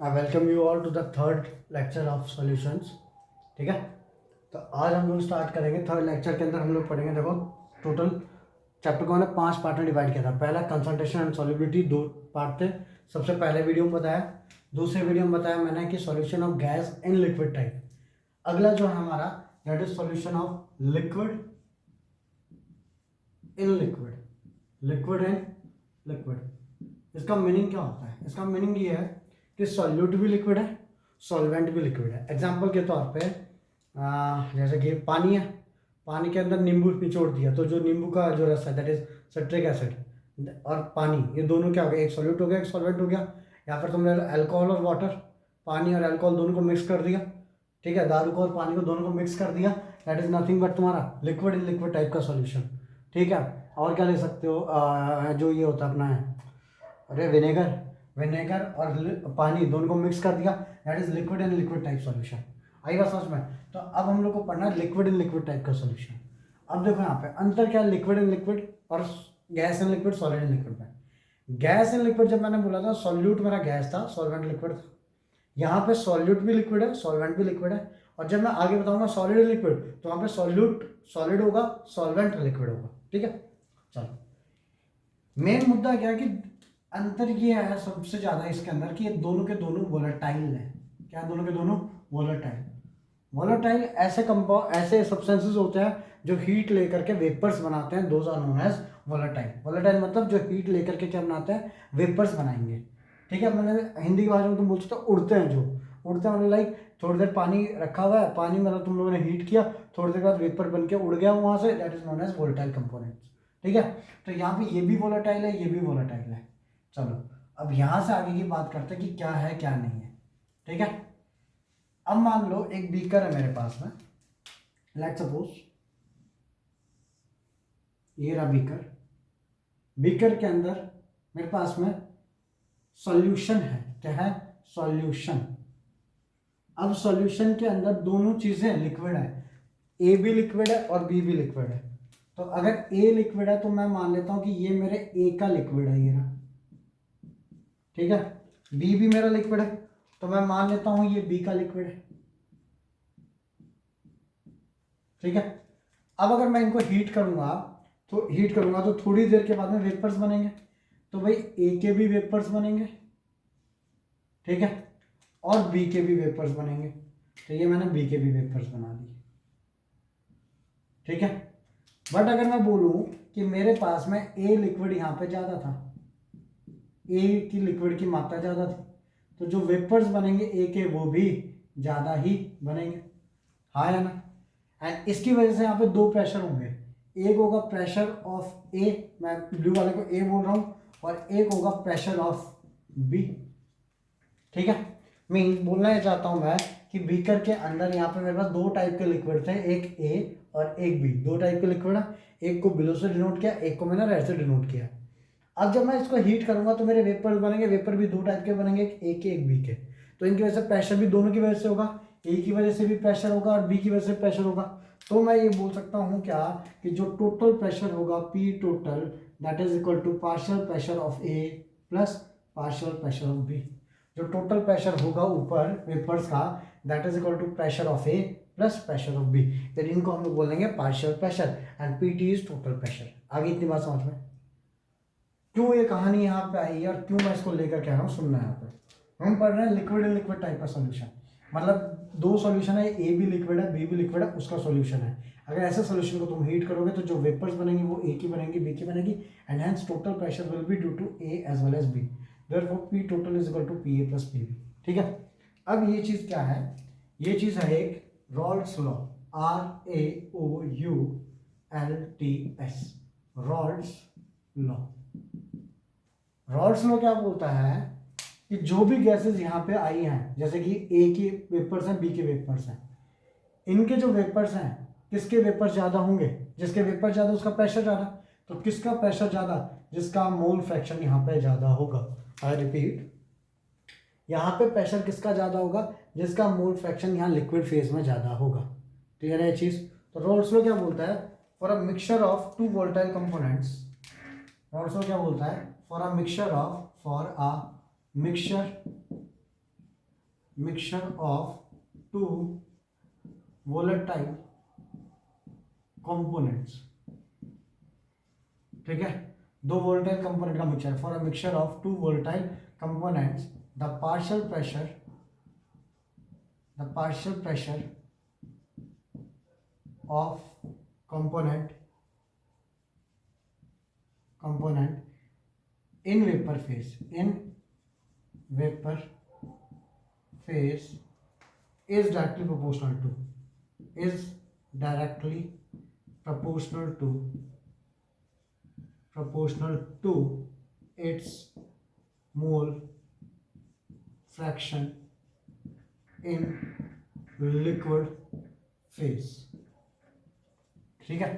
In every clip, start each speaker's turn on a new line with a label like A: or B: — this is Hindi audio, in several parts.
A: I welcome you all to the third lecture of solutions. ठीक है, तो आज हम लोग स्टार्ट करेंगे। थर्ड लेक्चर के अंदर हम लोग पढ़ेंगे, देखो टोटल चैप्टर को मैंने 5 पार्ट में डिवाइड किया था। पहला कंसंट्रेशन एंड सॉल्युबिलिटी, 2 पार्ट थे। सबसे पहले वीडियो में बताया, दूसरे वीडियो में बताया मैंने कि solution of gas in liquid type. अगला जो है हमारा that is solution of liquid in liquid, liquid in liquid. इसका मीनिंग क्या होता है? इसका मीनिंग ये है कि सॉल्यूट भी लिक्विड है, सॉल्वेंट भी लिक्विड है। एग्जाम्पल के तौर पे जैसे कि पानी है, पानी के अंदर नींबू निचोड़ दिया तो जो नींबू का जो रस है दैट इज सिट्रिक एसिड और पानी, ये दोनों क्या हो गया? एक सॉल्यूट हो गया, एक सॉल्वेंट हो गया। या फिर तुमने अल्कोहल और वाटर, पानी और अल्कोहल दोनों को मिक्स कर दिया, ठीक है, दारू को और पानी को दोनों को मिक्स कर दिया, दैट इज नथिंग बट तुम्हारा लिक्विड इन लिक्विड टाइप का सॉल्यूशन। ठीक है, और क्या ले सकते हो? जो ये होता है अपना है, अरे विनेगर, विनेगर और पानी दोनों को मिक्स कर दिया, that is liquid in liquid type solution. आई बात समझ में? तो अब हम लोग को पढ़ना है लिक्विड इन लिक्विड टाइप का सॉल्यूशन। अब देखो यहाँ पे अंतर क्या है लिक्विड इन लिक्विड और gas in liquid, solid in liquid में। गैस इन लिक्विड जब मैंने बोला था, सॉल्यूट मेरा गैस था, सॉल्वेंट लिक्विड था। यहाँ पे सॉल्यूट भी लिक्विड है, सॉल्वेंट भी लिक्विड है। और जब मैं आगे बताऊंगा सॉलिड इन लिक्विड, तो वहाँ पे सॉल्यूट सॉलिड होगा, सॉल्वेंट लिक्विड होगा। ठीक है, चलो मेन मुद्दा क्या है कि अंतर ये है सबसे ज्यादा इसके अंदर कि ये दोनों के दोनों वोलेटाइल है। क्या दोनों के दोनों? वोलेटाइल। वोलेटाइल ऐसे कंपाउंड, ऐसे सब्सटेंसेस होते हैं जो हीट लेकर के वेपर्स बनाते हैं, those are known as volatile. Volatile मतलब जो हीट लेकर के क्या बनाते हैं? वेपर्स बनाएंगे। ठीक है, मैंने हिंदी की भाषा में तुम बोल सकते हो उड़ते हैं, जो उड़ते हैं मतलब लाइक थोड़ी देर पानी रखा हुआ है, पानी मतलब तुम लोगों ने हीट किया, थोड़ी देर बाद वेपर बन के उड़ गया वहां से, that is known as volatile components. ठीक है, तो यहाँ पे ये भी वोलेटाइल है, ये भी वोलेटाइल है। चलो अब यहां से आगे की बात करते हैं कि क्या है क्या नहीं है। ठीक है, अब मान लो एक बीकर है मेरे पास में, लेट्स सपोज ये रहा बीकर। बीकर के अंदर मेरे पास में सॉल्यूशन है। क्या है? सॉल्यूशन। अब सॉल्यूशन के अंदर दोनों चीजें लिक्विड है, ए भी लिक्विड है और बी भी लिक्विड है। तो अगर ए लिक्विड है तो मैं मान लेता हूं कि ये मेरे ए का लिक्विड है, ये रहा। ठीक है, बी भी मेरा लिक्विड है तो मैं मान लेता हूं ये बी का लिक्विड है। ठीक है, अब अगर मैं इनको हीट करूंगा तो थोड़ी देर के बाद में वेपर्स बनेंगे, तो भाई ए के भी वेपर्स बनेंगे, ठीक है, और बी के भी वेपर्स बनेंगे। तो ये मैंने बी के भी वेपर्स बना दिए। ठीक है, बट अगर मैं बोलूं कि मेरे पास में ए लिक्विड यहां पे ज्यादा था, ए की लिक्विड की मात्रा ज्यादा थी, तो जो वेपर्स बनेंगे ए के वो भी ज्यादा ही बनेंगे। हाँ या ना? एंड इसकी वजह से यहाँ पे दो प्रेशर होंगे। एक होगा प्रेशर ऑफ ए, मैं ब्लू वाले को ए बोल रहा हूं, और एक होगा प्रेशर ऑफ बी। ठीक है, मीन बोलना ये चाहता हूं मैं कि बीकर के अंदर यहाँ पे मेरे पास दो टाइप के लिक्विड थे, एक ए और एक बी। दो टाइप के लिक्विड है, एक को बिलो से डिनोट किया, एक को मैंने रेड से डिनोट किया। अब जब मैं इसको हीट करूंगा तो मेरे वेपर्स बनेंगे, वेपर भी दो टाइप के बनेंगे, एक ए के एक बी के। तो इनकी वजह से प्रेशर भी दोनों की वजह से होगा, ए की वजह से भी प्रेशर होगा और बी की वजह से प्रेशर होगा। तो मैं ये बोल सकता हूँ क्या कि जो टोटल प्रेशर होगा P total that is equal to partial pressure of A plus partial pressure of B. जो टोटल प्रेशर होगा ऊपर वेपर्स का that is equal to pressure of A plus pressure of B, फिर इनको हम लोग बोलेंगे partial pressure and P T is total pressure. आगे इतनी बात समझ में? क्यों ये कहानी यहाँ पे आई है और क्यों मैं इसको लेकर के आ रहा हूँ, सुनना है। यहाँ पे हम पढ़ रहे हैं लिक्विड इन लिक्विड टाइप का सॉल्यूशन, मतलब दो सॉल्यूशन है, ए भी लिक्विड है बी भी लिक्विड है, उसका सॉल्यूशन है। अगर ऐसे सॉल्यूशन को तुम हीट करोगे तो जो वेपर्स बनेंगी वो ए की बनेंगी, बी की बनेगी, and hence total pressure will be due to A as well as B, therefore P total is equal to P A plus P B. ठीक है, अब ये चीज क्या है? ये चीज है एक Rawls law, RAOULTS, Rawls law. Raoult's law क्या बोलता है कि जो भी गैसेस यहाँ पे आई हैं, जैसे कि ए के वेपर्स हैं बी के वेपर्स हैं, इनके जो वेपर्स हैं किसके वेपर्स ज्यादा होंगे? जिसके वेपर ज्यादा उसका प्रेशर ज्यादा। तो किसका प्रेशर ज्यादा? जिसका मोल फ्रैक्शन यहाँ पे ज्यादा होगा। आई रिपीट, यहाँ पे प्रेशर किसका ज्यादा होगा? जिसका मोल फ्रैक्शन यहाँ लिक्विड फेज में ज्यादा होगा। क्लियर है ये चीज? तो रॉल्स लॉ क्या बोलता है? For a mixture of two volatile components, Raoult's law क्या बोलता है? For a mixture mixture of two volatile components, ठीक है, दो वोलेटाइल कंपोनेंट का mixture, for a mixture of two volatile components the partial pressure of component in vapor phase is directly proportional to its mole fraction in liquid phase, ठीक है।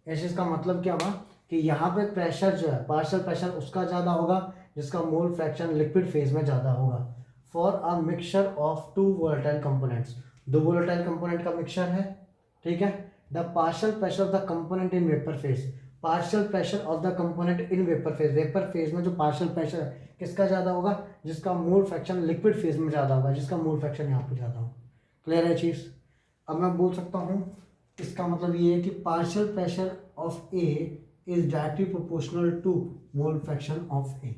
A: इस चीज का मतलब क्या हुआ कि यहाँ पे प्रेशर जो है पार्शियल प्रेशर उसका ज़्यादा होगा जिसका मोल फ्रैक्शन लिक्विड फेज में ज़्यादा होगा, for a mixture of two volatile components, दो वोलेटाइल कंपोनेंट का मिक्सचर है, ठीक है। The partial pressure of the component in vapour phase, partial pressure of the component in vapour phase में जो पार्शियल प्रेशर है किसका ज़्यादा होगा, जिसका मोल फ्रैक्शन लिक्विड फेज में ज़्यादा होगा, जिसका मोल फ्रैक्शन यहाँ पे ज़्यादा होगा। क्लियर है चीज़। अब मैं बोल सकता हूँ इसका मतलब ये है कि partial pressure of A is directly proportional to mole fraction of A,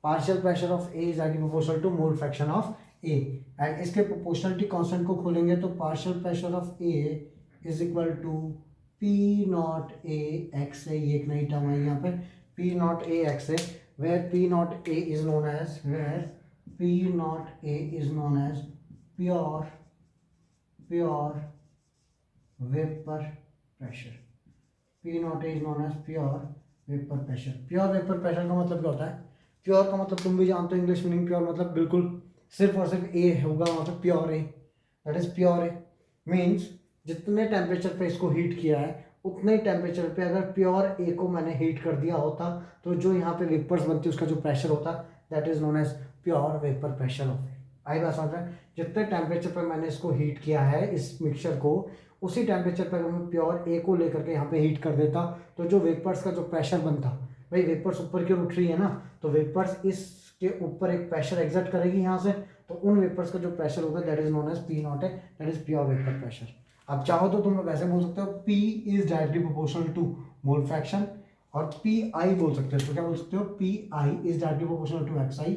A: partial pressure of A is directly proportional to mole fraction of A, and इसके प्रोपोर्शनलिटी कांस्टेंट को खोलेंगे तो partial pressure of A is equal to P not A X है, ये एक नई टर्म है यहाँ पे, पी नॉट ए एक्स है, where P not A is known as pure vapour pressure, P not is known as pure vapour pressure. Pure vapour pressure का मतलब क्या होता है, प्योर का मतलब तुम भी जानते हो इंग्लिश मीनिंग, प्योर मतलब बिल्कुल सिर्फ और सिर्फ ए होगा वहाँ पे, pure A, that is pure A means जितने टेम्परेचर पे इसको हीट किया है उतने टेम्परेचर पे अगर प्योर ए को मैंने हीट कर दिया होता तो जो यहाँ पे वेपर्स बनती है उसका जो प्रेशर होता that is known as pure vapour pressure of A. आई बात समझ रहे हैं, जितने टेम्परेचर पर मैंने इसको हीट किया है इस मिक्सचर को, उसी टेम्परेचर पर मैं प्योर ए को लेकर के यहाँ पे हीट कर देता तो जो वेपर्स का जो प्रेशर बनता, भाई वेपर्स ऊपर की ओर उठ रही है ना, तो वेपर्स इसके ऊपर एक प्रेशर एग्जर्ट करेगी यहाँ से, तो उन वेपर्स का जो प्रेशर होगा that is known as P not है, that is pure vapour pressure. अब चाहो तो तुम लोग ऐसे बोल सकते हो P is directly proportional to mole fraction, और PI बोल सकते हो, तो क्या बोल सकते हो PI is directly proportional to XI,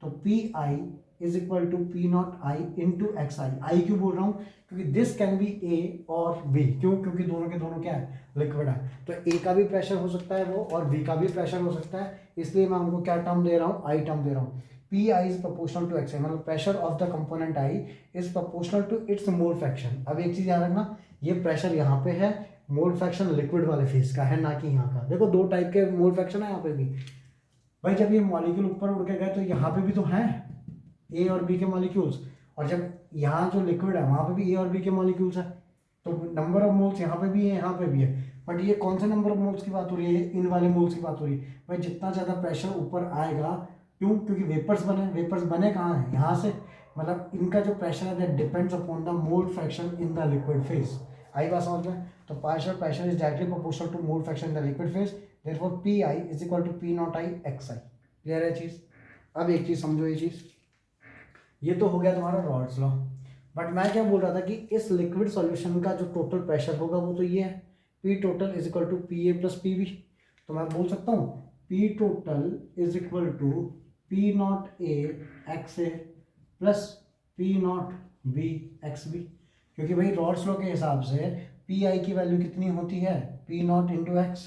A: तो PI is equal to P nought I into X I. I क्यों बोल रहा हूँ, क्योंकि दिस कैन बी ए और बी, क्यों, क्योंकि दोनों के दोनों क्या है, लिक्विड है, तो ए का भी प्रेशर हो सकता है वो और बी का भी प्रेशर हो सकता है, इसलिए मैं उनको क्या टर्म दे रहा हूँ, आई टर्म दे रहा हूँ। P I is proportional to X I, मतलब pressure of the component I is proportional to its mole fraction. अब एक चीज याद रखना, ये प्रेशर यहाँ पे है, मोल फ्रैक्शन लिक्विड वाले फेज का है ना कि यहाँ का। देखो दो टाइप के मोल फ्रैक्शन है यहाँ पे भी, भाई जब ये मॉलिक्यूल ऊपर उड़ के गए तो यहाँ पे भी तो है ए और बी के मॉलिक्यूल्स, और जब यहाँ जो लिक्विड है वहाँ पे भी ए और बी के मॉलिक्यूल्स है, तो नंबर ऑफ मोल्स यहाँ पे भी है यहाँ पे भी है, बट ये कौन से नंबर ऑफ मोल्स की बात हो रही है, इन वाले मोल्स की बात हो रही है। भाई जितना ज़्यादा प्रेशर ऊपर आएगा, क्यों, क्योंकि वेपर्स बने कहाँ हैं, यहाँ से, मतलब इनका जो प्रेशर है that depends upon the mole fraction in the liquid phase. आई बात समझ में, तो partial pressure is directly proportional to mole fraction in the liquid phase, therefore P I is equal to P nought I X I. Clear है चीज़। अब एक चीज़ समझो, ये चीज़, ये तो हो गया तुम्हारा रॉल्स लॉ, बट मैं क्या बोल रहा था कि इस लिक्विड सॉल्यूशन का जो टोटल प्रेशर होगा वो तो ये है, P total is equal to P A plus P B, तो मैं बोल सकता हूँ P total is equal to P not A X A plus P not B X B, क्योंकि भाई रॉल्स लॉ के हिसाब से पी आई की वैल्यू कितनी होती है, पी नॉट इंटू एक्स,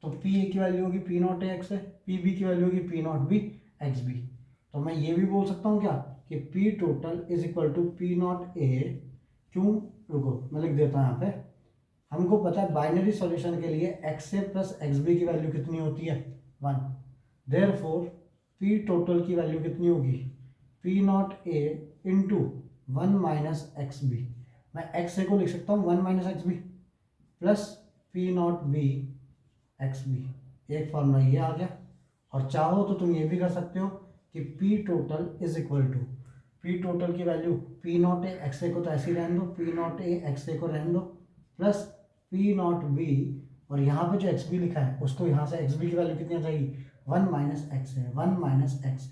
A: तो पी ए की वैल्यू होगी पी नॉट ए एक्स है, पी बी की वैल्यू होगी P not B X B. तो मैं ये भी बोल सकता हूँ क्या कि P total is equal to P not A, क्यों, रुको मैं लिख देता हूँ यहाँ पे, हमको पता है बाइनरी सॉल्यूशन के लिए X A plus X B की वैल्यू कितनी होती है 1, देयरफॉर पी टोटल की वैल्यू कितनी होगी P not A into 1 minus X B, मैं एक्स ए को लिख सकता हूँ 1 minus X B plus P not B X B, एक फॉर्मूला ये आ गया। और चाहो तो तुम ये भी कर सकते हो कि P total is equal to, P total की value P not A X A को तो ऐसे ही रहने दो, P not A X A को रहने दो, प्लस पी नॉट बी, और यहाँ पे जो एक्स बी लिखा है उसको यहाँ से एक्स बी की वैल्यू कितनी आ जाएगी 1 माइनस एक्स ए, 1 माइनस एक्स,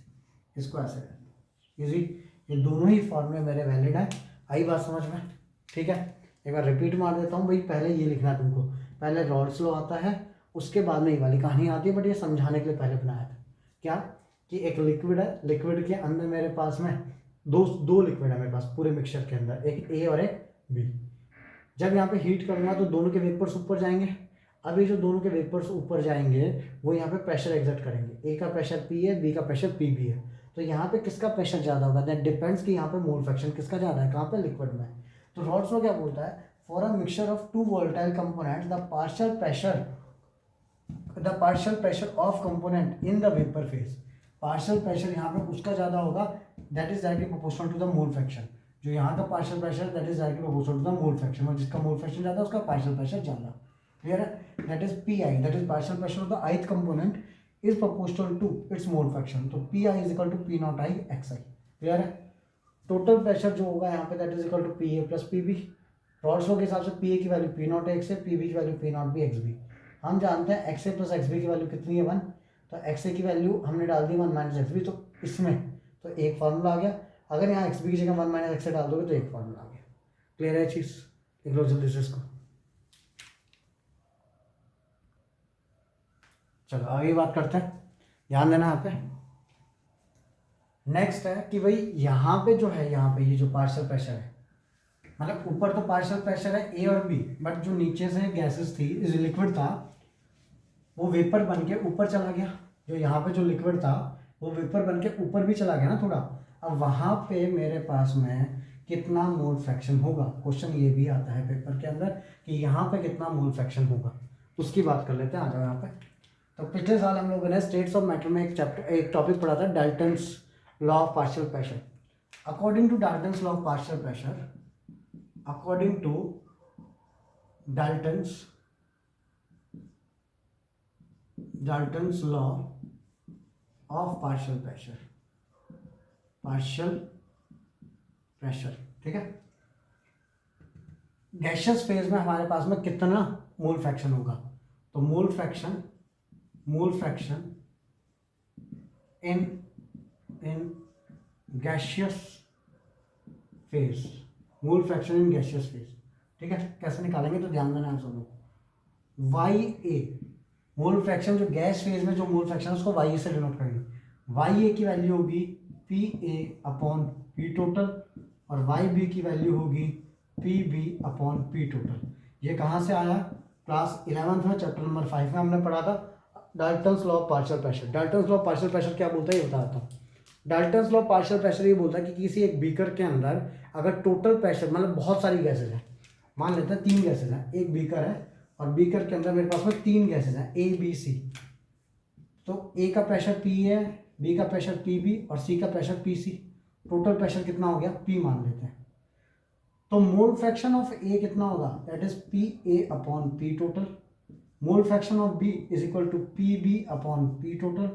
A: इसको ऐसे रहने दो, इजी। ये दोनों ही फॉर्मूले मेरे वैलिड है। आई बात समझ में? ठीक है, एक बार रिपीट मार देता हूँ भाई। पहले ये लिखना तुमको, पहले रॉल्स लॉ आता है, उसके बाद में ये वाली कहानी आती है, बट ये समझाने के लिए पहले बनाया था। क्या कि एक लिक्विड है, लिक्विड के अंदर मेरे पास में दो लिक्विड है मेरे पास पूरे मिक्सचर के अंदर, एक ए और एक बी। जब यहाँ पे हीट करूँगा तो दोनों के वेपर्स ऊपर जाएंगे। अब ये जो दोनों के वेपर्स ऊपर जाएंगे वो यहाँ पे प्रेशर एग्जर्ट करेंगे। ए का प्रेशर पी है, बी का प्रेशर पी बी है। तो यहाँ पे किसका प्रेशर ज़्यादा होगा? दैट डिपेंड्स कि यहाँ पे मोल फ्रैक्शन किसका ज़्यादा है, कहाँ पे? लिक्विड में। तो रॉल्स लॉ क्या बोलता है? For a mixture of two volatile components the partial pressure of component in the vapour phase. Partial pressure यहाँ पे उसका ज़्यादा होगा, that is directly proportional to the mole fraction. जो यहाँ का partial pressure that is directly proportional to the mole fraction, और जिसका मोल फ्रैक्शन ज़्यादा उसका पार्शियल प्रेशर ज़्यादा। क्लियर है? That is P I, that is partial pressure of the ith component is proportional to its mole fraction. तो P I is equal to P nought I X I. Clear है? टोटल प्रेशर जो होगा यहाँ पे that is equal to P A plus P B. Raoult's law के हिसाब से पी ए की वैल्यू पी नॉट एक्स है, पी बी की value P not B X B. हम जानते हैं X A plus X B की वैल्यू कितनी है? 1। तो एक्स ए की वैल्यू हमने डाल दी 1 माइनस एक्स बी, तो इसमें तो एक फार्मूला आ गया। अगर यहाँ एक्स बी की जगह 1 माइनस एक्स ए डाल दोगे तो एक फार्मूला आ गया। क्लियर है चीज़? लिख लो जल्दी से इसको। चलो आगे बात करते हैं, ध्यान देना यहाँ पे। नेक्स्ट है कि भाई यहाँ पे जो है, यहाँ पे ये जो पार्शियल प्रेशर है, मतलब ऊपर तो पार्शियल प्रेशर है ए और बी, बट जो नीचे से गैसेस थी, जो लिक्विड था वो वेपर बन के ऊपर चला गया। जो यहाँ पे जो लिक्विड था वो वेपर बन के ऊपर भी चला गया ना थोड़ा। अब वहाँ पे मेरे पास में कितना मोल फ्रैक्शन होगा? क्वेश्चन ये भी आता है पेपर के अंदर कि यहाँ पे कितना मोल फ्रैक्शन होगा, उसकी बात कर लेते हैं। आ जाओ यहाँ पे। तो पिछले साल हम लोगों ने स्टेट्स ऑफ मैटर में एक टॉपिक पढ़ा था, Dalton's law of partial pressure. According to Dalton's law of partial pressure, according to Dalton's law of partial pressure, ठीक है। गैसियस फेज में हमारे पास में कितना मोल फ्रैक्शन होगा? तो mole fraction in gaseous phase, mole fraction in gaseous phase, ठीक है। कैसे निकालेंगे तो ध्यान देना है सुनो। वाई ए मोल फ्रैक्शन, जो गैस फेज में जो मोल फ्रैक्शन है उसको वाई ए से डिनोट करेंगे। वाई ए की वैल्यू होगी P A upon P total, और वाई बी की वैल्यू होगी P B upon P total. ये कहाँ से आया? क्लास 11th में चैप्टर नंबर 5 में हमने पढ़ा था Dalton's law of partial pressure. Dalton's law of partial pressure क्या बोलता है ये बताता हूँ। Dalton's law of partial pressure ये बोलता है कि किसी एक बीकर के अंदर अगर टोटल प्रेशर, मतलब बहुत सारी गैसेज हैं, मान लेते हैं 3 गैसेज हैं, एक बीकर है और बीकर के अंदर मेरे पास में 3 गैसेज हैं ए बी सी। तो ए का प्रेशर पी है, बी का प्रेशर पी बी और सी का pressure P C. Total pressure कितना हो गया? पी मान लेते हैं। तो मोल फ्रैक्शन ऑफ ए कितना होगा? That is P A upon P total. Mole fraction of B is equal to P B upon P total,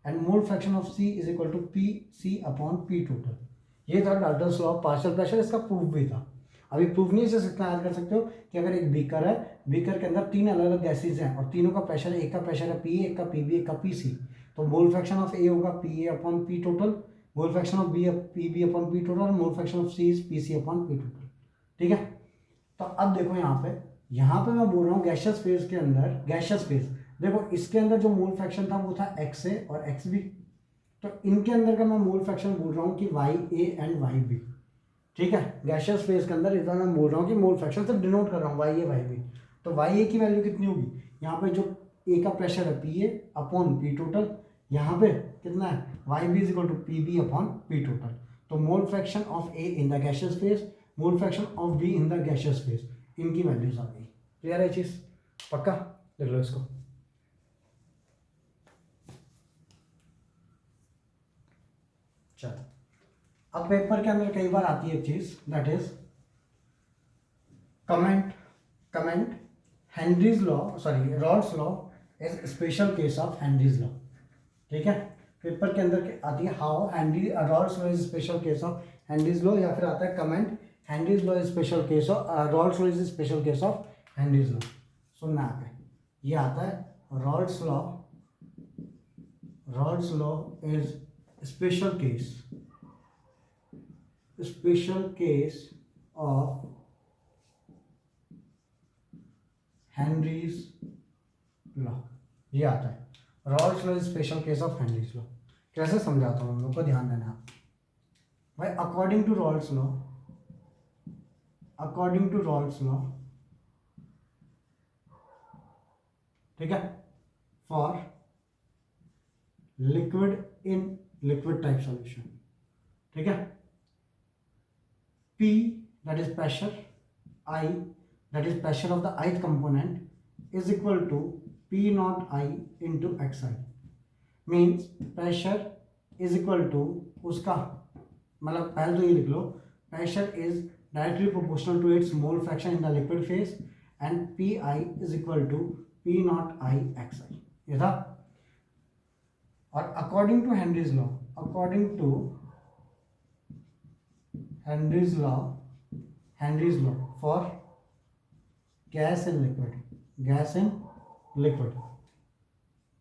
A: and mole fraction of C is equal to P C upon P total. ये था Dalton's law of partial pressure, इसका प्रूफ भी था। अभी प्रूफ नहीं, सिर्फ इतना याद कर सकते हो कि अगर एक बीकर है, बीकर के अंदर 3 अलग अलग गैसेज हैं और तीनों का प्रेशर है, एक का प्रेशर है पी, एक का पी बी, एक का पी सी। तो मोल फ्रैक्शन ऑफ ए होगा P A upon P total, mole fraction of B P B upon P total, mole fraction of C is P C upon P total, ठीक है। तो अब देखो यहाँ पे मैं बोल रहा हूँ गैसियस फेज के अंदर, गैसियस फेज देखो इसके अंदर जो मोल फ्रैक्शन था वो था एक्स ए और एक्स बी। तो इनके अंदर का मैं मोल फ्रैक्शन बोल रहा हूँ कि Y A and Y B, ठीक है। गैसियस फेज के अंदर इतना मैं बोल रहा हूँ कि मोल फ्रैक्शन से डिनोट कर रहा हूँ वाई ए वाई बी। तो वाई ए की वैल्यू कितनी होगी? यहाँ पे जो ए का प्रेशर है P A upon P total, यहाँ पे कितना है? Y B is equal to P B upon P total. तो mole fraction of A in the gaseous phase, mole fraction of B in the gaseous phase, इनकी वैल्यूज आ गई। क्लियर है चीज? पक्का? लिख लो इसको। चलो अब पेपर के अंदर कई बार आती है एक चीज, that is comment Henry's law, sorry Rawls law is special case of Henry's law, ठीक है। पेपर के अंदर आती है how Henry Rawls law is special case of Henry's law, या फिर आता है comment Henry's law is special case of Rawls law is special case of Henry's law. सुनना यहाँ पे, ये आता है Rawls law is special case special case of Henry's law, ये आता है Rawls law is special case of Henry's law. कैसे समझाता हूँ हम लोग को, ध्यान देना आप भाई। According to Raoult's law, according to Raoult's law, ठीक है, for liquid in liquid type solution, ठीक है, P that is pressure, I that is pressure of the ith component is equal to P naught I into xi, means pressure is equal to उसका मतलब पहले तो ये लिख लो, pressure is directly proportional to its mole fraction in the liquid phase and Pi is equal to P naught I xi, ये था। और according to Henry's law, according to Henry's law for gas and liquid, gas and liquid,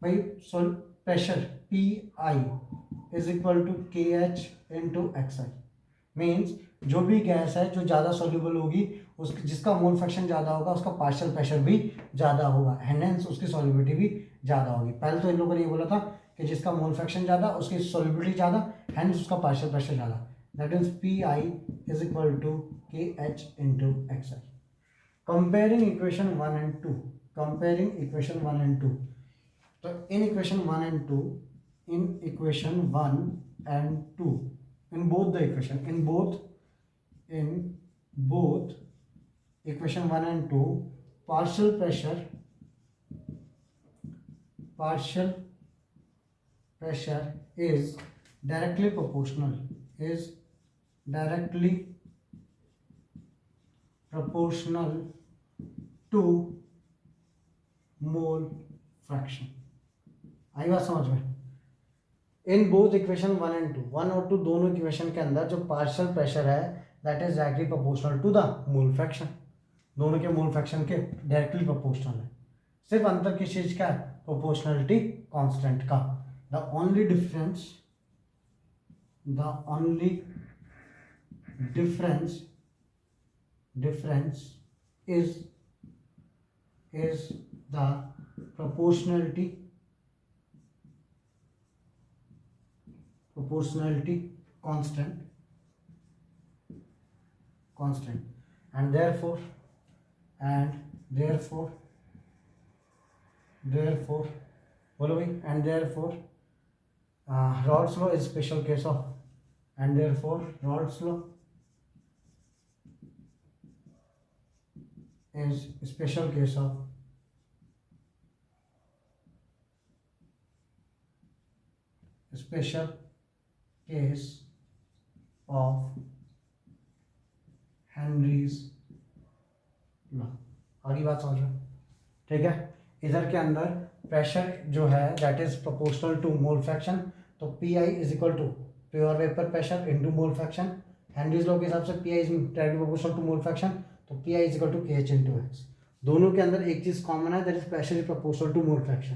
A: भाई so pressure Pi is equal to KH into XI, means जो भी गैस है जो ज़्यादा सॉल्युबल होगी उस जिसका मोल फ्रैक्शन ज़्यादा होगा उसका पार्शियल प्रेशर भी ज़्यादा होगा, हेंस उसकी सॉल्युबिलिटी भी ज़्यादा होगी। पहले तो इन लोगों ने ये बोला था कि जिसका मोल फ्रैक्शन ज़्यादा उसकी सॉल्युबिलिटी ज़्यादा, हेंस उसका पार्शियल प्रेशर ज़्यादा। That is Pi is equal to KH into Xi. Comparing equation 1 and 2. Comparing equation 1 and 2. So in equation 1 and 2, in equation 1 and 2, in both the equation, in both equation 1 and 2, partial pressure is directly proportional to mole fraction। आई बात समझ में? इन बोथ इक्वेशन 1 and 2, 1 और 2 दोनों इक्वेशन के अंदर जो पार्शियल प्रेशर है that is directly proportional to the mole fraction, दोनों के मोल फ्रैक्शन के डायरेक्टली प्रोपोर्शनल है। सिर्फ अंतर किस चीज का है? प्रोपोर्शनलिटी कांस्टेंट का। The only difference is the proportionality constant, and therefore बोलो भाई, and therefore Rod's law is special case of, and therefore Rod's law is special case of Henry's law. आगे बात समझ लो, ठीक है। इधर के अंदर प्रेशर जो है that is proportional to mole fraction, तो Pi is equal to pure vapour pressure into mole fraction. Henry's law के हिसाब से Pi is directly proportional to mole fraction, तो Pi is equal to KH into X। दोनों के अंदर एक चीज कॉमन है that is pressure is proportional to mole fraction.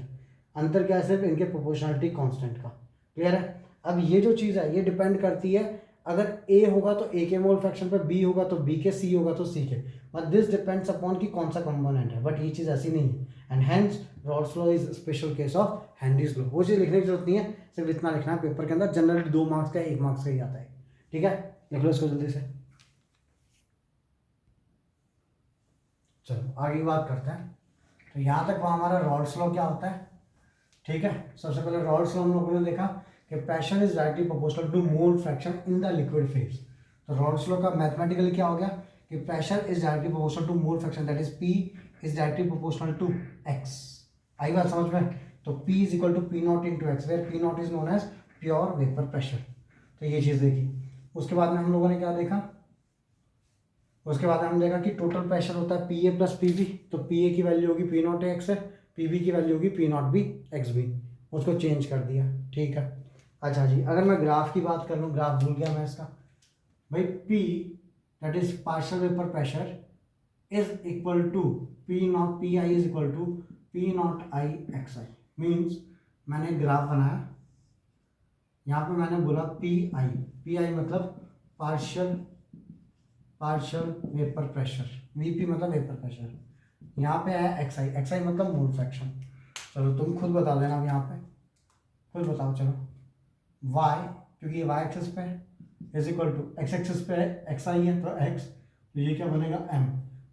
A: अंतर क्या है? सिर्फ इनके प्रोपोर्शनलिटी कांस्टेंट का। क्लियर है? अब ये जो चीज़ है ये डिपेंड करती है, अगर A होगा तो A के मोल फ्रैक्शन पे, B होगा तो B के, C होगा तो C के, बट दिस डिपेंड्स अपॉन कि कौन सा कंपोनेंट है। बट ये चीज़ ऐसी नहीं है, and hence Rawls law is special case of Henry's law. वो चीज़ लिखने की जरूरत नहीं है, सिर्फ इतना लिखना है पेपर के अंदर। जनरली 2 मार्क्स का 1 मार्क्स का ही आता है, ठीक है। लिख लो इसको जल्दी से। चलो आगे बात करते हैं। तो यहाँ तक वहाँ हमारा रॉल्स लॉ क्या होता है, ठीक है। सबसे पहले रॉल्स लॉ हम लोगों ने देखा कि pressure is directly proportional to mole fraction in the liquid phase. तो रॉल्स लॉ का मैथमेटिकली क्या हो गया कि pressure is directly proportional to mole fraction, that is P is directly proportional to X। आई बात समझ में? तो P is equal to P not into X, where P nought is known as pure vapour pressure. तो ये चीज़ देखी। उसके बाद में हम लोगों ने क्या देखा? उसके बाद हम देखा कि टोटल प्रेशर होता है PA प्लस PB। तो PA की वैल्यू होगी P नॉट एक्स है, PB की वैल्यू होगी P not B X B. उसको चेंज कर दिया, ठीक है। अच्छा जी, अगर मैं ग्राफ की बात कर लूँ, ग्राफ भूल गया मैं इसका भाई। P that is partial vapour pressure is equal to P nought, Pi is equal to P nought I XI। Means मैंने ग्राफ बनाया, यहाँ पे मैंने बोला Pi मतलब पार्शियल वेपर प्रेशर, वीपी मतलब वेपर प्रेशर। यहाँ पे है एक्सआई, एक्सआई मतलब मोल फ्रैक्शन। चलो तुम खुद बता देना अब यहाँ पे, खुद बताओ चलो। वाई, क्योंकि ये वाई एक्सिस पे है, is equal to X axis पे एक्स आई है तो एक्स, तो ये क्या बनेगा M,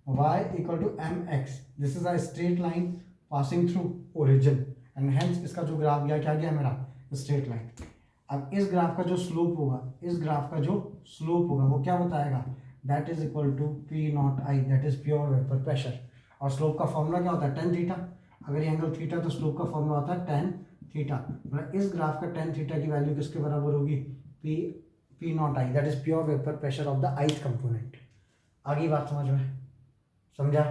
A: Y equal to M X. This is a straight line passing through origin and hence इसका जो ग्राफ गया क्या गया मेरा, स्ट्रेट लाइन। अब इस ग्राफ का जो स्लोप होगा, इस ग्राफ का जो स्लोप होगा वो क्या बताएगा, that is equal to P nought I, that is pure vapour pressure. और स्लोप का फॉर्मूला क्या होता है, टेन थीटा। अगर ये एंगल थीटा तो स्लोप का फॉर्मूला होता है टेन थीटा। मतलब इस ग्राफ का टेन थीटा की वैल्यू किसके बराबर होगी, P nought I, that is pure vapour pressure of the ith component. आगे बात समझ में, समझा?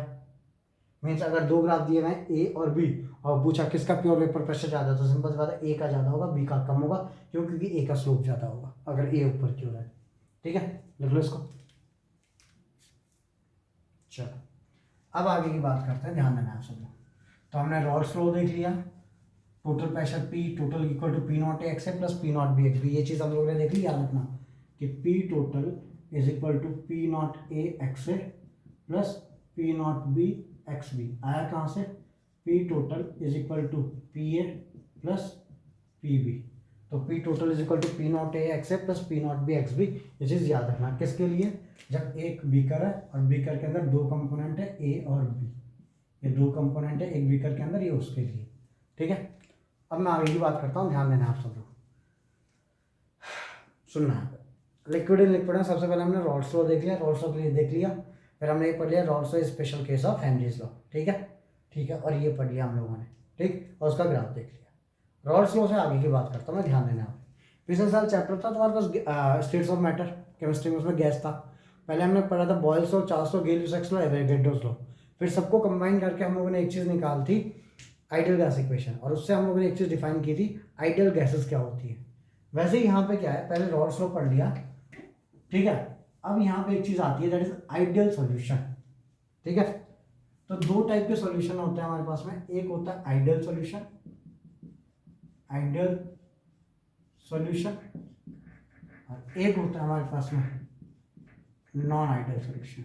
A: मीन्स अगर दो ग्राफ दिए गए ए और बी और पूछा किसका प्योर वेपर प्रेशर ज़्यादा है, तो सिंपल सी बात है ए का ज़्यादा होगा, बी का कम होगा। क्यों? क्योंकि ए का स्लोप ज़्यादा होगा अगर ए ऊपर की ओर है। ठीक है, लिख लो इसको। चलो अब आगे की बात करते हैं, ध्यान देना आप सब लोग। तो हमने रॉल्स लॉ देख लिया, total pressure P total equal to P not A X A plus P not B X B. ये चीज़ हम लोगों ने देख ली, याद रखना कि P total is equal to P not A X A plus P not B X B. आया कहाँ से, P total is equal to P A plus P B. तो P total is equal to P not A X A plus P not B X B. ये चीज़ याद रखना किसके लिए, जब एक बीकर है और बीकर के अंदर दो कंपोनेंट है ए और बी, ये दो कंपोनेंट है एक बीकर के अंदर, ये उसके लिए। ठीक है, अब मैं आगे की बात करता हूँ, ध्यान देना आप सब लोग, सुनना है। लिक्विड इन लिक्विड में सबसे पहले हमने रॉल्स लॉ देख लिया, रॉल्स लॉ के लिए देख लिया। फिर हमने ये पढ़ लिया Rawls law special case of Henry's law. ठीक है, ठीक है, और ये पढ़ लिया हम लोगों ने, ठीक, और उसका ग्राफ देख लिया। रॉल्स लॉ से आगे की बात करता हूँ मैं, ध्यान देना आप। पिछले साल चैप्टर था तुम्हारे पास स्टेट्स ऑफ मैटर केमिस्ट्री में, उसमें गैस था। पहले हमने पढ़ा था Boyle's law, Charles' law, Gay-Lussac's law, Avogadro's law. फिर सबको कंबाइन करके हम लोगों ने एक चीज़ निकाल थी, आइडियल गैस इक्वेशन, और उससे हम लोगों ने एक चीज़ डिफाइन की थी, आइडियल गैसेस क्या होती है। वैसे ही यहाँ पे क्या है, पहले रॉल्स लॉ पढ़ लिया, ठीक है। अब यहाँ पे एक चीज़ आती है, दैट इज आइडियल सॉल्यूशन। ठीक है, तो दो टाइप के सॉल्यूशन होते हैं हमारे पास में, एक होता है आइडियल सॉल्यूशन, आइडियल सॉल्यूशन, और एक होता है हमारे पास में नॉन आइडियल सॉल्यूशन।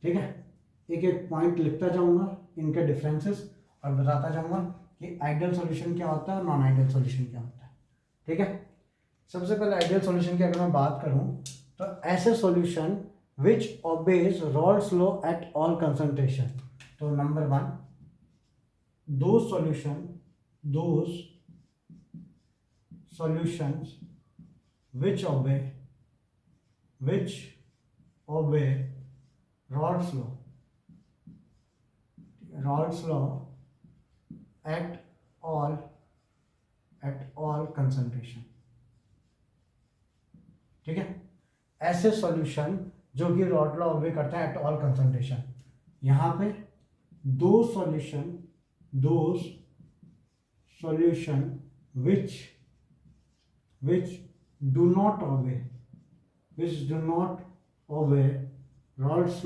A: ठीक है, एक एक पॉइंट लिखता जाऊंगा, इनके डिफरेंसेस, और बताता जाऊंगा कि आइडियल सॉल्यूशन क्या होता है और नॉन आइडियल सॉल्यूशन क्या होता है। ठीक है, सबसे पहले आइडियल सॉल्यूशन की अगर मैं बात करूं तो ऐसे solution which obey Raoult's law at all concentration. तो number one, those solutions which obey Raoult's law at all concentration। ठीक है, ऐसे सॉल्यूशन जो कि रॉल्ट लॉ ऑबे करता है एट ऑल कंसंट्रेशन। यहाँ पे दो solution which do not obey Raoult's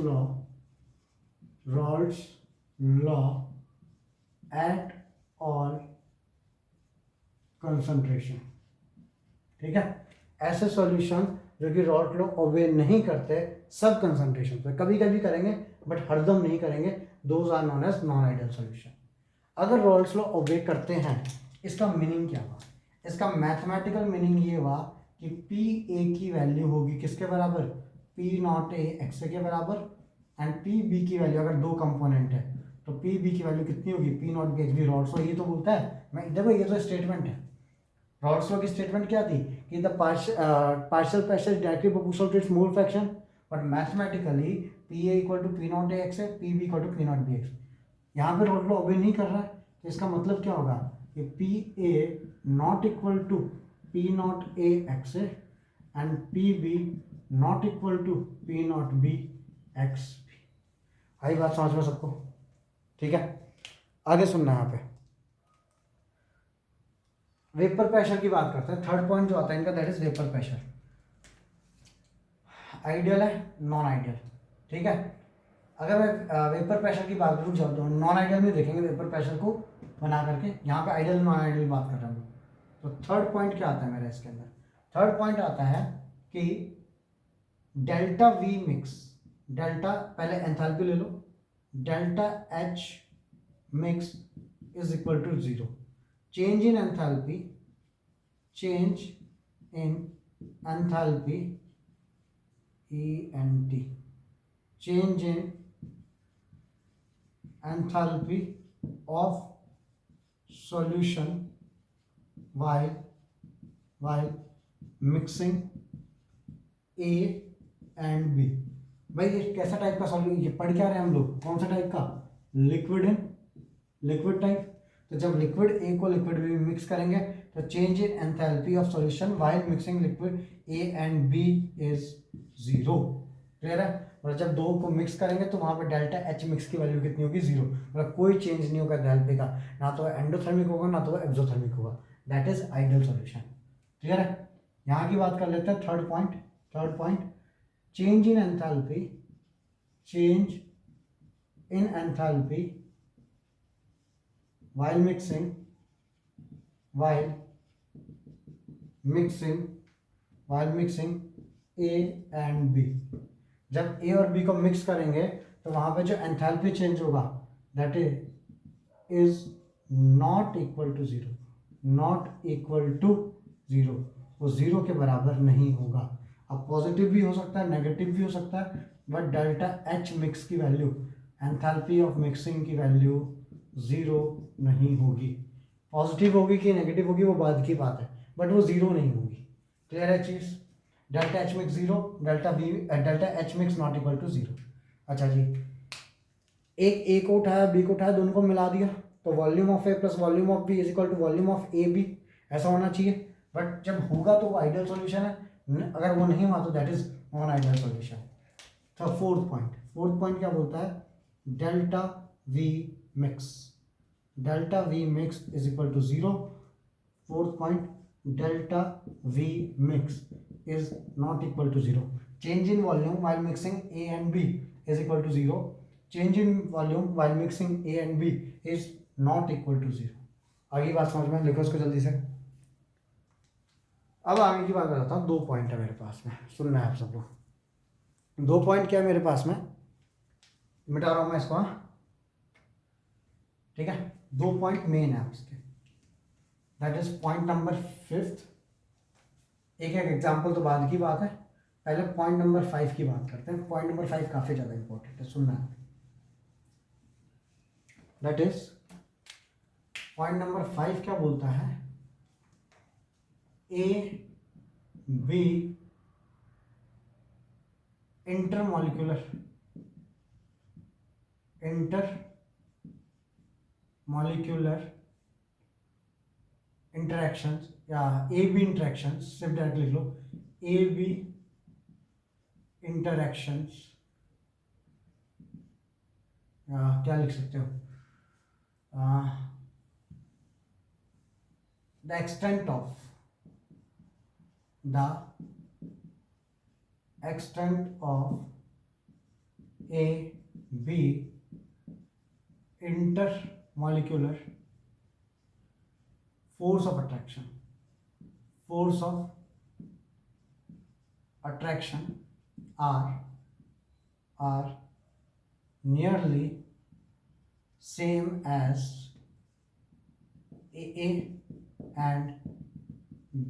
A: law at all concentration। ठीक है, ऐसे सॉल्यूशन जो कि रॉल्ट लॉ ओबे नहीं करते सब कंसंट्रेशन पे, कभी कभी करेंगे बट हरदम नहीं करेंगे, those are known as non ideal solution. अगर रॉल्ट लॉ ओबे करते हैं, इसका मीनिंग क्या हुआ, इसका मैथमेटिकल मीनिंग ये हुआ कि पी ए की वैल्यू होगी किसके बराबर, पी नॉट ए एक्स ए के बराबर, एंड पी बी की वैल्यू, अगर दो कंपोनेंट है तो पी बी की वैल्यू कितनी होगी, P not B X B. Raoult's law ये तो बोलता है, मैं देखो ये तो स्टेटमेंट है, रॉल्स लॉ की स्टेटमेंट क्या थी कि the partial pressure is directly proportional to its mole fraction, but mathematically P A equal to P not A X A, P B equal to P not B X. यहाँ पे रॉल्ट लॉ ओबे नहीं कर रहा है, तो इसका मतलब क्या होगा कि P A not equal to P not A X A and P B not equal to P not B X B. आई बात समझ में सबको? ठीक है, आगे सुनना है यहाँ पे। वेपर प्रेशर की बात करते हैं, थर्ड पॉइंट जो आता है इनका, that is vapour pressure. Ideal है, नॉन आइडियल। ठीक है, अगर मैं वेपर प्रेशर की बात करूँ, जब नॉन आइडियल में देखेंगे वेपर प्रेशर को बना करके, यहाँ पे आइडियल नॉन आइडियल बात कर रहा हूँ। तो थर्ड पॉइंट क्या आता है मेरा इसके अंदर, थर्ड पॉइंट आता है कि डेल्टा वी मिक्स, डेल्टा पहले एंथैल्पी ले लो, delta H mix is equal to 0. Change in enthalpy, change in enthalpy ENT, change in enthalpy of solution while mixing A and B. भाई ये कैसा टाइप का सॉल्यूशन, ये पढ़ क्या रहे हैं हम लोग, कौन सा टाइप का, लिक्विड है, लिक्विड टाइप. तो जब लिक्विड ए को लिक्विड बी में मिक्स करेंगे तो change in enthalpy of solution while mixing liquid A and B is 0. Clear है. और जब दो को मिक्स करेंगे तो वहां पर डेल्टा एच मिक्स की वैल्यू कितनी होगी, 0. मतलब कोई चेंज नहीं होगा एंथैल्पी का, ना तो एंडोथर्मिक होगा ना तो एक्सोथर्मिक होगा. That is ideal solution. Clear है. यहाँ की बात कर लेते हैं. Third point change in enthalpy, change in enthalpy while mixing A and B. जब A और B को मिक्स करेंगे तो वहां पे जो एंथैल्पी चेंज होगा that is not equal to 0, not equal to 0. वो 0 के बराबर नहीं होगा. अब पॉजिटिव भी हो सकता है, नेगेटिव भी हो सकता है, बट डेल्टा एच मिक्स की वैल्यू, एंथैल्पी ऑफ मिक्सिंग की वैल्यू 0 नहीं होगी. पॉजिटिव होगी कि नेगेटिव होगी वो बाद की बात है, बट वो 0 नहीं होगी. क्लियर है चीज. Delta H mix 0, delta H mix not equal to 0. अच्छा जी, एक ए को उठाया, बी को उठाया, दोनों को मिला दिया तो volume of A plus volume of B is equal to volume of A B, ऐसा होना चाहिए. बट जब होगा तो वो आइडियल सॉल्यूशन है, अगर वो नहीं हुआ तो that is non ideal solution. तो फोर्थ पॉइंट क्या बोलता है, delta V mix, delta V mix is equal to 0. Fourth point, delta V mix is not equal to 0. Change in volume while mixing A and B is equal to 0. Change in volume while mixing A and B is not equal to 0. आगे बात समझ में, लिखो इसको जल्दी से. अब आगे की बात बताता हूँ. 2 पॉइंट है मेरे पास में, सुनना है आप सबको. 2 पॉइंट क्या है मेरे पास में, मिटा रहा हूँ मैं इसको. ठीक है. 2 पॉइंट मेन है इसके, दैट इज पॉइंट नंबर 5. एक एग्जाम्पल तो बाद की बात है, पहले पॉइंट नंबर 5 की बात करते हैं. पॉइंट नंबर 5 काफी ज्यादा इंपॉर्टेंट है, सुनना है. दैट इज पॉइंट नंबर 5 क्या बोलता है, ए बी इंटरमॉलिक्यूलर इंटरैक्शंस या ए बी इंटरैक्शंस, सिर्फ डायरेक्ट लिख लो, ए बी इंटरैक्शंस, या क्या लिख सकते हो, the extent of A B intermolecular force of attraction are nearly same as AA and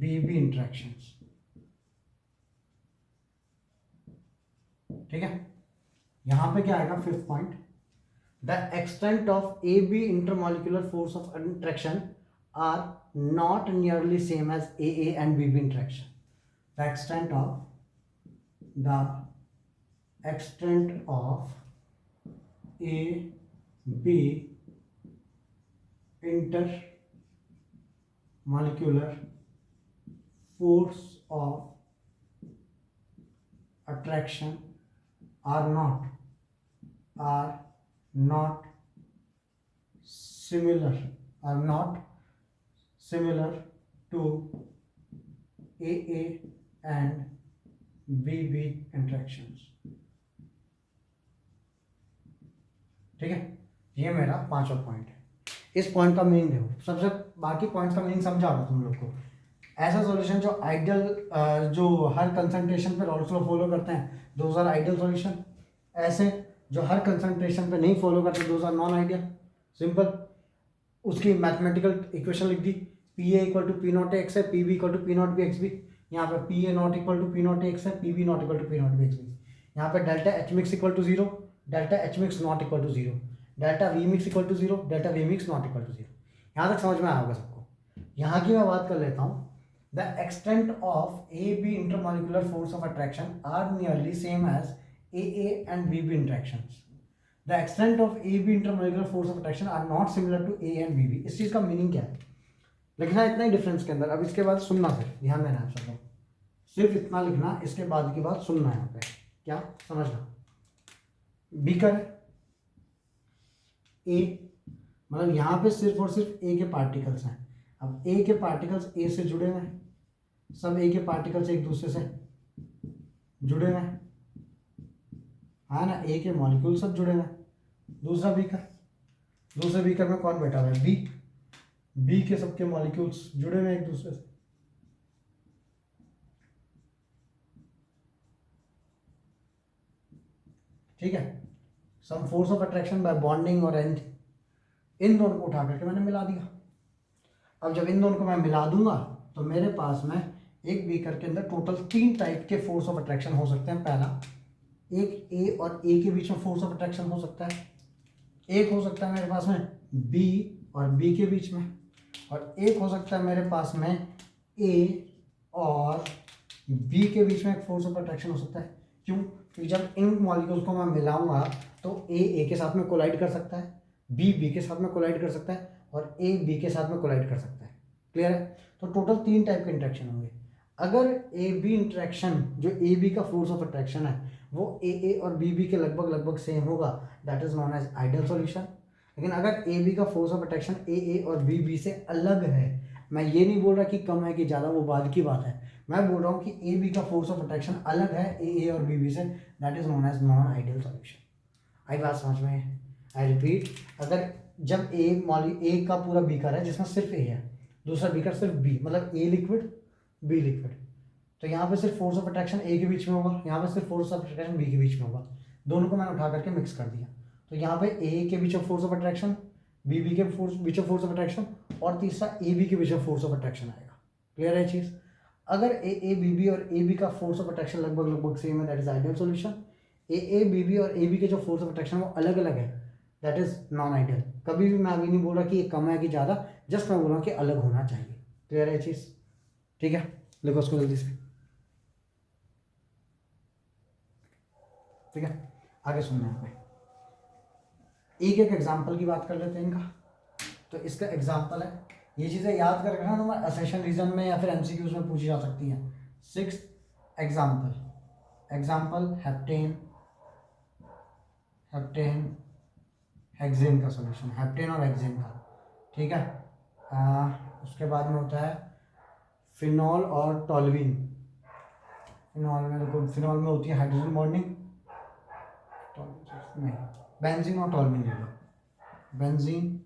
A: BB interactions. ठीक है. यहां पे क्या आएगा, 5th point, the extent of AB intermolecular force of attraction are not nearly same as AA and BB interaction. The extent of AB intermolecular force of attraction are not similar to AA and BB interactions. ठीक है. ये मेरा 5वां पॉइंट है. इस पॉइंट का मीनिंग देखो, सबसे बाकी पॉइंट्स का मीनिंग समझा रहा हूं तुम लोग को. ऐसा सॉल्यूशन जो आइडियल, जो हर कंसंट्रेशन पे रॉल्स लॉ फॉलो करते हैं, दोज आर आइडियल सॉल्यूशन। ऐसे जो हर कंसंट्रेशन पे नहीं फॉलो करते, those are non ideal. Simple. उसकी मैथमेटिकल इक्वेशन लिख दी, P A equal to P not X है, P B equal to P not B X B. यहाँ पे P A not equal to P not X है, P B not equal to P not B X B. यहाँ पे delta H mix equal to zero, delta H mix not equal to zero, delta V mix equal to zero, delta V mix not equal to zero. यहाँ तक समझ में आया होगा सबको। यहाँ की मैं बात कर लेता हूँ। The extent of A B intermolecular force of attraction are nearly same as A and B B interactions. The extent of A B intermolecular force of attraction are not similar to A and B B. इस चीज़ का मीनिंग क्या है? लिखना इतना ही डिफरेंस के अंदर। अब इसके बाद सुनना, फिर ध्यान देना है सबको, सिर्फ इतना लिखना, इसके बाद की बात सुनना है। यहाँ पे क्या समझना, बीकर ए, मतलब यहाँ पे सिर्फ और सिर्फ ए के पार्टिकल्स हैं। अब ए के पार्टिकल्स ए से जुड़े हुए हैं, सब ए के पार्टिकल्स एक दूसरे से जुड़े हुए हैं, हाँ ना, ए के मॉलिक्यूल सब जुड़े हुए हैं। दूसरा बीकर, दूसरे बीकर में कौन बैठा हुआ है? बी। बी के सबके मॉलिक्यूल्स जुड़े हुए हैं एक दूसरे से। ठीक है। Some force of attraction by bonding और एनीथिंग, इन दोनों को उठा करके मैंने मिला दिया। अब जब इन दोनों को मैं मिला दूंगा तो मेरे पास में एक बीकर के अंदर टोटल 3 टाइप के फोर्स ऑफ अट्रैक्शन हो सकते हैं। पहला, एक ए और ए के बीच में फोर्स ऑफ अट्रैक्शन हो सकता है। एक हो सकता है मेरे पास में बी और बी के बीच में, और एक हो सकता है मेरे पास में ए और बी के बीच में एक फोर्स ऑफ अट्रैक्शन हो सकता है। क्यों? क्योंकि जब इन मॉलिक्यूल्स को मैं मिलाऊंगा तो ए के साथ में कोलाइड कर सकता है, बी के साथ में कोलाइड कर सकता है, और ए बी के साथ में कोलाइड कर सकता है। क्लियर है? तो टोटल 3 टाइप के इंट्रैक्शन होंगे। अगर ए बी इंट्रैक्शन, जो ए बी का फोर्स ऑफ अट्रैक्शन है, वो ए और बी के लगभग सेम होगा, that is known as ideal solution. लेकिन अगर ए बी का फोर्स ऑफ अट्रैक्शन ए और बी से अलग है, मैं ये नहीं बोल रहा कि कम है कि ज़्यादा, वो बाद की बात है, मैं बोल रहा हूँ कि ए बी का फोर्स ऑफ अट्रैक्शन अलग है ए और बी से, that is known as non ideal solution. आई बात समझ में? आई रिपीट, अगर जब ए का पूरा बीकर है जिसमें सिर्फ ए है, दूसरा बीकर सिर्फ बी, मतलब ए लिक्विड बी लिक्विड, तो यहाँ पे सिर्फ फोर्स ऑफ अट्रैक्शन ए के बीच में होगा, यहाँ पे सिर्फ फोर्स ऑफ अट्रैक्शन बी के बीच में होगा। दोनों को मैंने उठा करके मिक्स कर दिया, तो यहाँ पे ए के बीच में फोर्स ऑफ अट्रैक्शन, बी के बीच में फोर्स ऑफ अट्रैक्शन, और तीसरा ए बी के बीच में फोर्स ऑफ अट्रैक्शन आएगा। क्लियर है चीज़? अगर ए बी और ए बी का फोर्स ऑफ अट्रैक्शन लगभग सेम है, that is ideal solution. A B और ए बी के जो फोर्स ऑफ अट्रैक्शन वो अलग अलग है, दैट इज नॉन आइडियल। कभी भी मैं अभी नहीं बोल रहा कि ये कम है कि ज़्यादा, जस्ट मैं बोल रहा हूँ कि अलग होना चाहिए। क्लियर है चीज़? ठीक है, लिखो उसको जल्दी से। ठीक है, आगे सुनना है। एक एग्जाम्पल की बात कर लेते हैं इनका। तो इसका एग्जाम्पल है, ये चीज़ें याद कर रखना, तुम्हारे असेशन रीजन में या फिर एमसीक्यूज में पूछी जा सकती हैं। 6th एग्जाम्पल हेप्टेन हेक्सेन का सॉल्यूशन, हेप्टेन और हेक्सेन का। ठीक है, उसके बाद में होता है फिनॉल और टॉल्यूइन। फिनॉल में होती है हाइड्रोजन बॉन्डिंग, नहीं, बेंजीन और टॉल्यूइन ले लो, बेंजीन,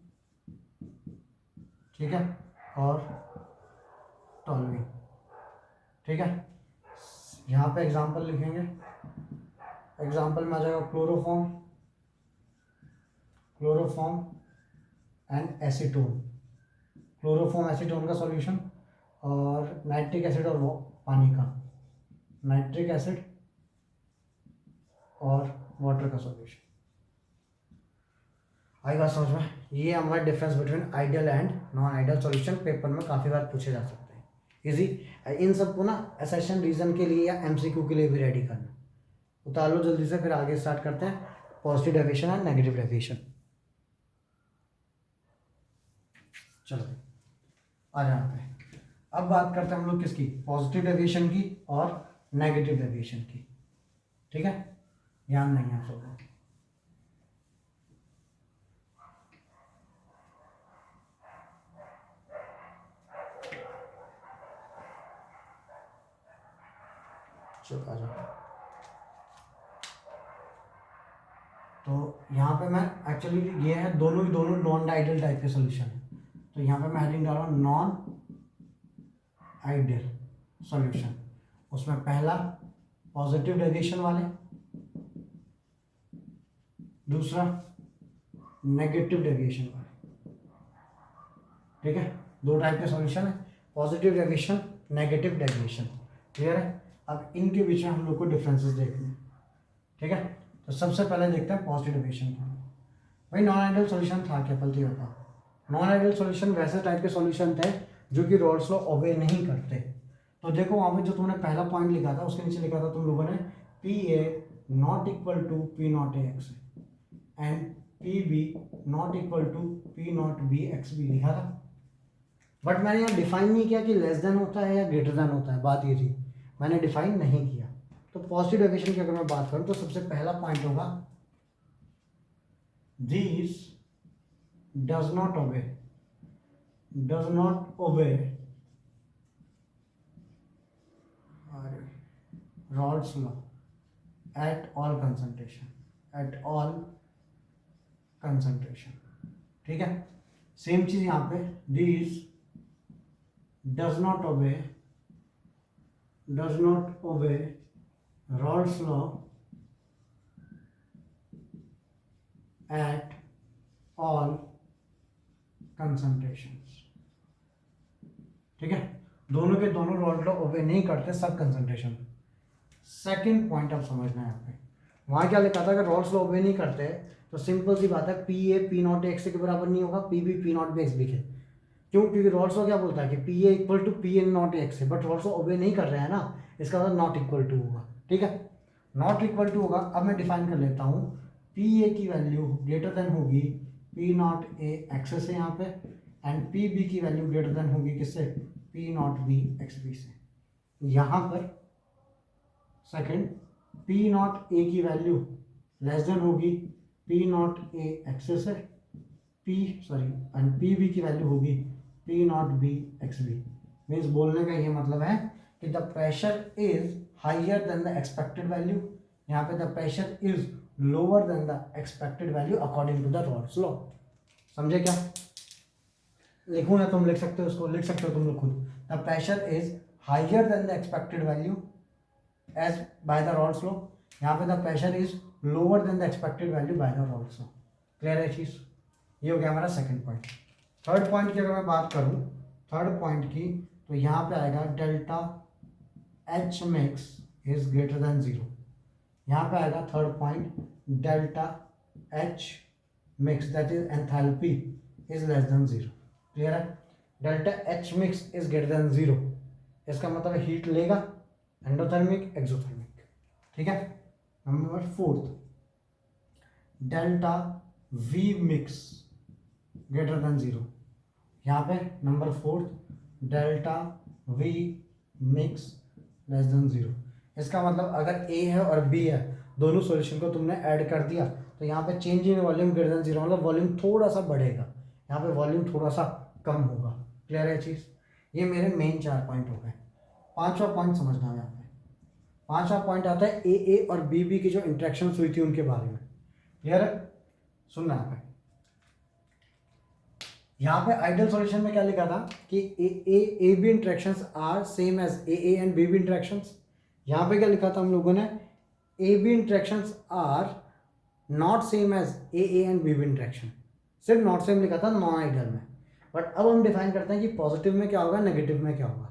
A: ठीक है, और टॉल्यूइन। ठीक है, यहाँ पे एग्जाम्पल लिखेंगे। एग्जाम्पल में आ जाएगा chloroform and acetone, chloroform acetone का सॉल्यूशन, और नाइट्रिक एसिड और पानी का, नाइट्रिक एसिड और वाटर का सॉल्यूशन। आई बात समझ में? ये हमारा difference between ideal and non ideal solution paper में काफ़ी बार पूछे जा सकते हैं। इजी, इन सबको ना असेशन रीजन के लिए या एमसीक्यू के लिए भी रेडी करना। उतार लो जल्दी से, फिर आगे स्टार्ट करते हैं positive deviation and negative deviation. चलो आ जाए पे। अब बात करते हैं हम लोग किसकी? पॉजिटिव डेविएशन की और नेगेटिव डेविएशन की। ठीक है, ध्यान नहीं आप सब। चलो आ जाओ। तो यहाँ पे मैं एक्चुअली ये है दोनों नॉन आइडियल टाइप के सॉल्यूशन है, तो यहाँ पे मैं हेडिंग डाल रहा हूँ नॉन आइडियल सॉल्यूशन, उसमें पहला पॉजिटिव डेविएशन वाले, दूसरा नेगेटिव डेविएशन वाले। ठीक है, दो टाइप के सॉल्यूशन है, positive deviation, negative deviation. Clear है? अब इनके बीच में हम लोग को डिफरेंसेस देखने हैं। ठीक है, तो सबसे पहले देखते हैं पॉजिटिव डेविएशन क्या है। भाई नॉन आइडियल सॉल्यूशन था क्या? पलटी होता, नॉन आइडियल सॉल्यूशन वैसे टाइप के सॉल्यूशन थे जो कि रॉल्स लॉ ओबे नहीं करते। तो देखो वहाँ पे जो तुमने पहला पॉइंट लिखा था उसके नीचे लिखा था तुम लोगों ने P A not equal to P not A X and P B not equal to P not B X B लिखा था। बट मैंने यहाँ डिफाइन नहीं किया कि लेस देन होता है या ग्रेटर देन होता है, बात ये थी, मैंने डिफाइन नहीं किया। तो पॉजिटिव डेविएशन की अगर मैं बात करूँ तो सबसे पहला पॉइंट होगा this does not obey Rolle's law at all concentration। ठीक है, सेम चीज यहाँ पे this does not obey Rolle's law at all concentrations। ठीक है, दोनों के दोनों Rolle's law ओबे नहीं करते सब कंसंट्रेशन। सेकेंड पॉइंट आप समझना है यहाँ पे, वहाँ क्या लिखा था, अगर रॉल्स लॉ ओबे नहीं करते तो सिंपल सी बात है P A P not X के बराबर नहीं होगा, P B P not B X B के। क्यों? क्योंकि रॉल्स लॉ क्या बोलता है कि P A equal to P N nought X है, बट रॉल्स लॉ ओबे नहीं कर रहे हैं ना, इसका मतलब नॉट इक्वल टू होगा। ठीक है, नॉट इक्वल टू होगा। अब मैं डिफाइन कर लेता हूँ, पी ए की वैल्यू ग्रेटर देन होगी पी नॉट ए एक्स से यहाँ पे, एंड पी बी की वैल्यू ग्रेटर देन होगी किससे? P not B X B से। यहाँ पर सेकेंड पी नॉट ए की वैल्यू लेस देन होगी पी नॉट ए एक्स से, एंड पी बी की वैल्यू होगी P not B X B. Means बोलने का ये मतलब है कि the pressure is higher than the expected value, यहाँ पे the pressure is lower than the expected value according to the Raoult's law. समझे क्या? लिखूँ या तुम लिख सकते हो, उसको लिख सकते हो तुम लोग खुद। The pressure is higher than the expected value as by the Rolle's law, यहाँ पे the pressure is lower than the expected value by the Rolle's law। Clear है चीज? ये हो गया हमारा सेकंड पॉइंट। थर्ड पॉइंट की अगर मैं बात करूँ, थर्ड पॉइंट की, तो यहाँ पे आएगा delta H mix is greater than zero. यहाँ पे आएगा third point delta H mix that is enthalpy is less than zero. Clear है? Delta H mix is greater than zero, इसका मतलब हीट लेगा एंडोथर्मिक एक्सोथर्मिक। ठीक है, number fourth delta V mix greater than zero. यहाँ पे number fourth delta V mix less than zero. इसका मतलब अगर ए है और बी है, दोनों सॉल्यूशन को तुमने ऐड कर दिया तो यहाँ पे change in volume greater than zero, मतलब वॉल्यूम थोड़ा सा बढ़ेगा, यहाँ पे वॉल्यूम थोड़ा सा कम होगा। क्लियर है चीज़? ये मेरे मेन 4 पॉइंट हो गए। पांचवा पॉइंट समझना है यहाँ पे। पांचवा पॉइंट आता है ए और बी की जो इंटरेक्शंस हुई थी उनके बारे में। क्लियर है? सुनना है। यहाँ पे आइडियल सॉल्यूशन में क्या लिखा था कि A B interactions are same as A and B interactions. यहाँ पे क्या लिखा था हम लोगों ने? A B interactions are not same as A and B interaction. सिर्फ नॉट सेम लिखा था नॉन आइडियल में। बट अब हम डिफाइन करते हैं कि पॉजिटिव में क्या होगा, नेगेटिव में क्या होगा।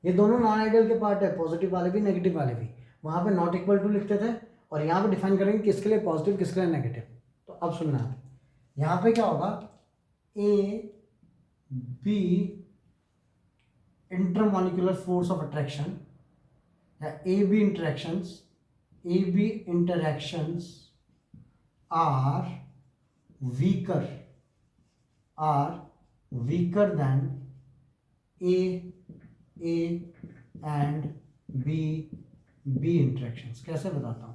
A: ये दोनों नॉन आइडियल के पार्ट है, पॉजिटिव वाले भी नेगेटिव वाले भी। वहाँ पे नॉट इक्वल टू लिखते थे और यहाँ पे डिफाइन करेंगे किसके लिए पॉजिटिव किसके लिए नेगेटिव। तो अब सुनना है, यहाँ पे क्या होगा, A B intermolecular force of attraction या A B interactions are weaker than A and B interactions. कैसे बताता हूं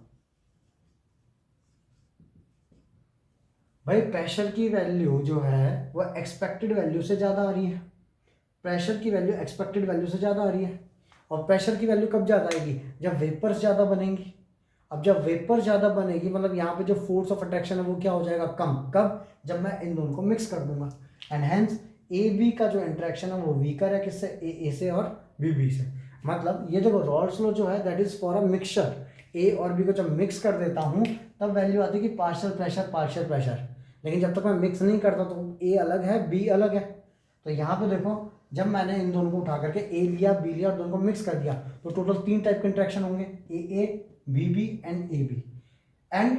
A: भाई? प्रेशर की वैल्यू जो है वो एक्सपेक्टेड वैल्यू से ज़्यादा आ रही है। प्रेशर की वैल्यू एक्सपेक्टेड वैल्यू से ज़्यादा आ रही है। और प्रेशर की वैल्यू कब ज़्यादा आएगी? जब वेपर्स ज़्यादा बनेंगी। अब जब वेपर ज़्यादा बनेगी मतलब यहाँ पे जो फोर्स ऑफ अट्रैक्शन है वो क्या हो जाएगा, कम। कब? जब मैं इन दोनों को मिक्स कर दूंगा। एंड हेंस ए बी का जो इंटरेक्शन है वो वीकर है किससे? ए से और बी बी से। मतलब ये देखो रॉल्स लॉ जो है that is for a mixture, A और बी को जब मिक्स कर देता हूँ तब वैल्यू आती है कि पार्शियल प्रेशर। लेकिन जब तक मैं मिक्स नहीं करता तो ए अलग है बी अलग है। तो यहाँ पे देखो जब मैंने इन दोनों को उठा करके ए लिया बी लिया और दोनों को मिक्स कर दिया तो टोटल 3 टाइप के इंट्रैक्शन होंगे, A B B and A B. And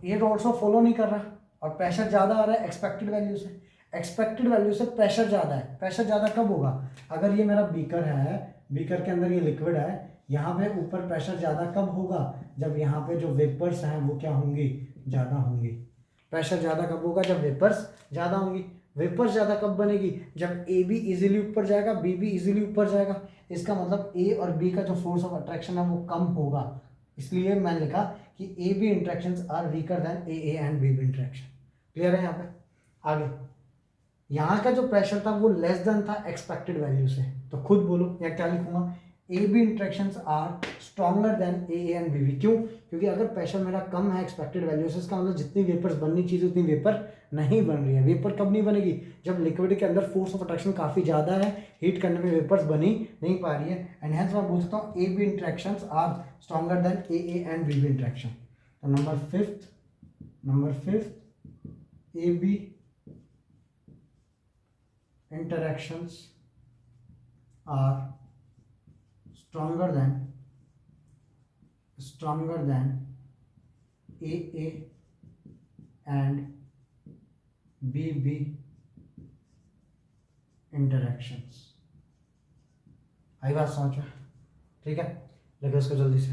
A: ये ऑल्सो फॉलो नहीं कर रहा और प्रेशर ज़्यादा आ रहा है एक्सपेक्टेड वैल्यू से प्रेशर ज़्यादा है। प्रेशर ज़्यादा कब होगा? अगर ये मेरा बीकर है, बीकर के अंदर ये लिक्विड है, यहाँ पे ऊपर प्रेशर ज़्यादा कब होगा? जब यहाँ पे जो वेपर्स हैं वो क्या होंगी? ज़्यादा होंगी। प्रेशर ज़्यादा कब होगा? जब वेपर्स ज़्यादा होंगी। वेपर्स ज़्यादा कब बनेगी? जब ए भी इजीली ऊपर जाएगा, बी भी इजीली ऊपर जाएगा। इसका मतलब ए और बी का जो फोर्स ऑफ अट्रैक्शन है वो कम होगा। इसलिए मैंने लिखा कि A B interactions are weaker than A and B B interaction. Clear है? यहाँ पे आगे यहाँ का जो प्रेशर था वो लेस देन था एक्सपेक्टेड वैल्यू से। तो खुद बोलो या क्या लिखूंगा? A B interactions are stronger than A and B B. क्यों? क्योंकि अगर प्रेशर मेरा कम है एक्सपेक्टेड वैल्यू से, इसका मतलब जितनी वेपर्स बननी चाहिए उतनी वेपर नहीं बन रही है। वेपर कब नहीं बनेगी? जब लिक्विड के अंदर फोर्स ऑफ अट्रैक्शन काफ़ी ज़्यादा है, हीट करने में वेपर्स बनी नहीं पा रही है। एंड हेंस मैं बोल सकता हूँ A B interactions are stronger than A and B B interaction. तो number fifth A B interactions are stronger than AA and BB interactions। आई बात समझ में? ठीक है, लिखो इसको जल्दी से।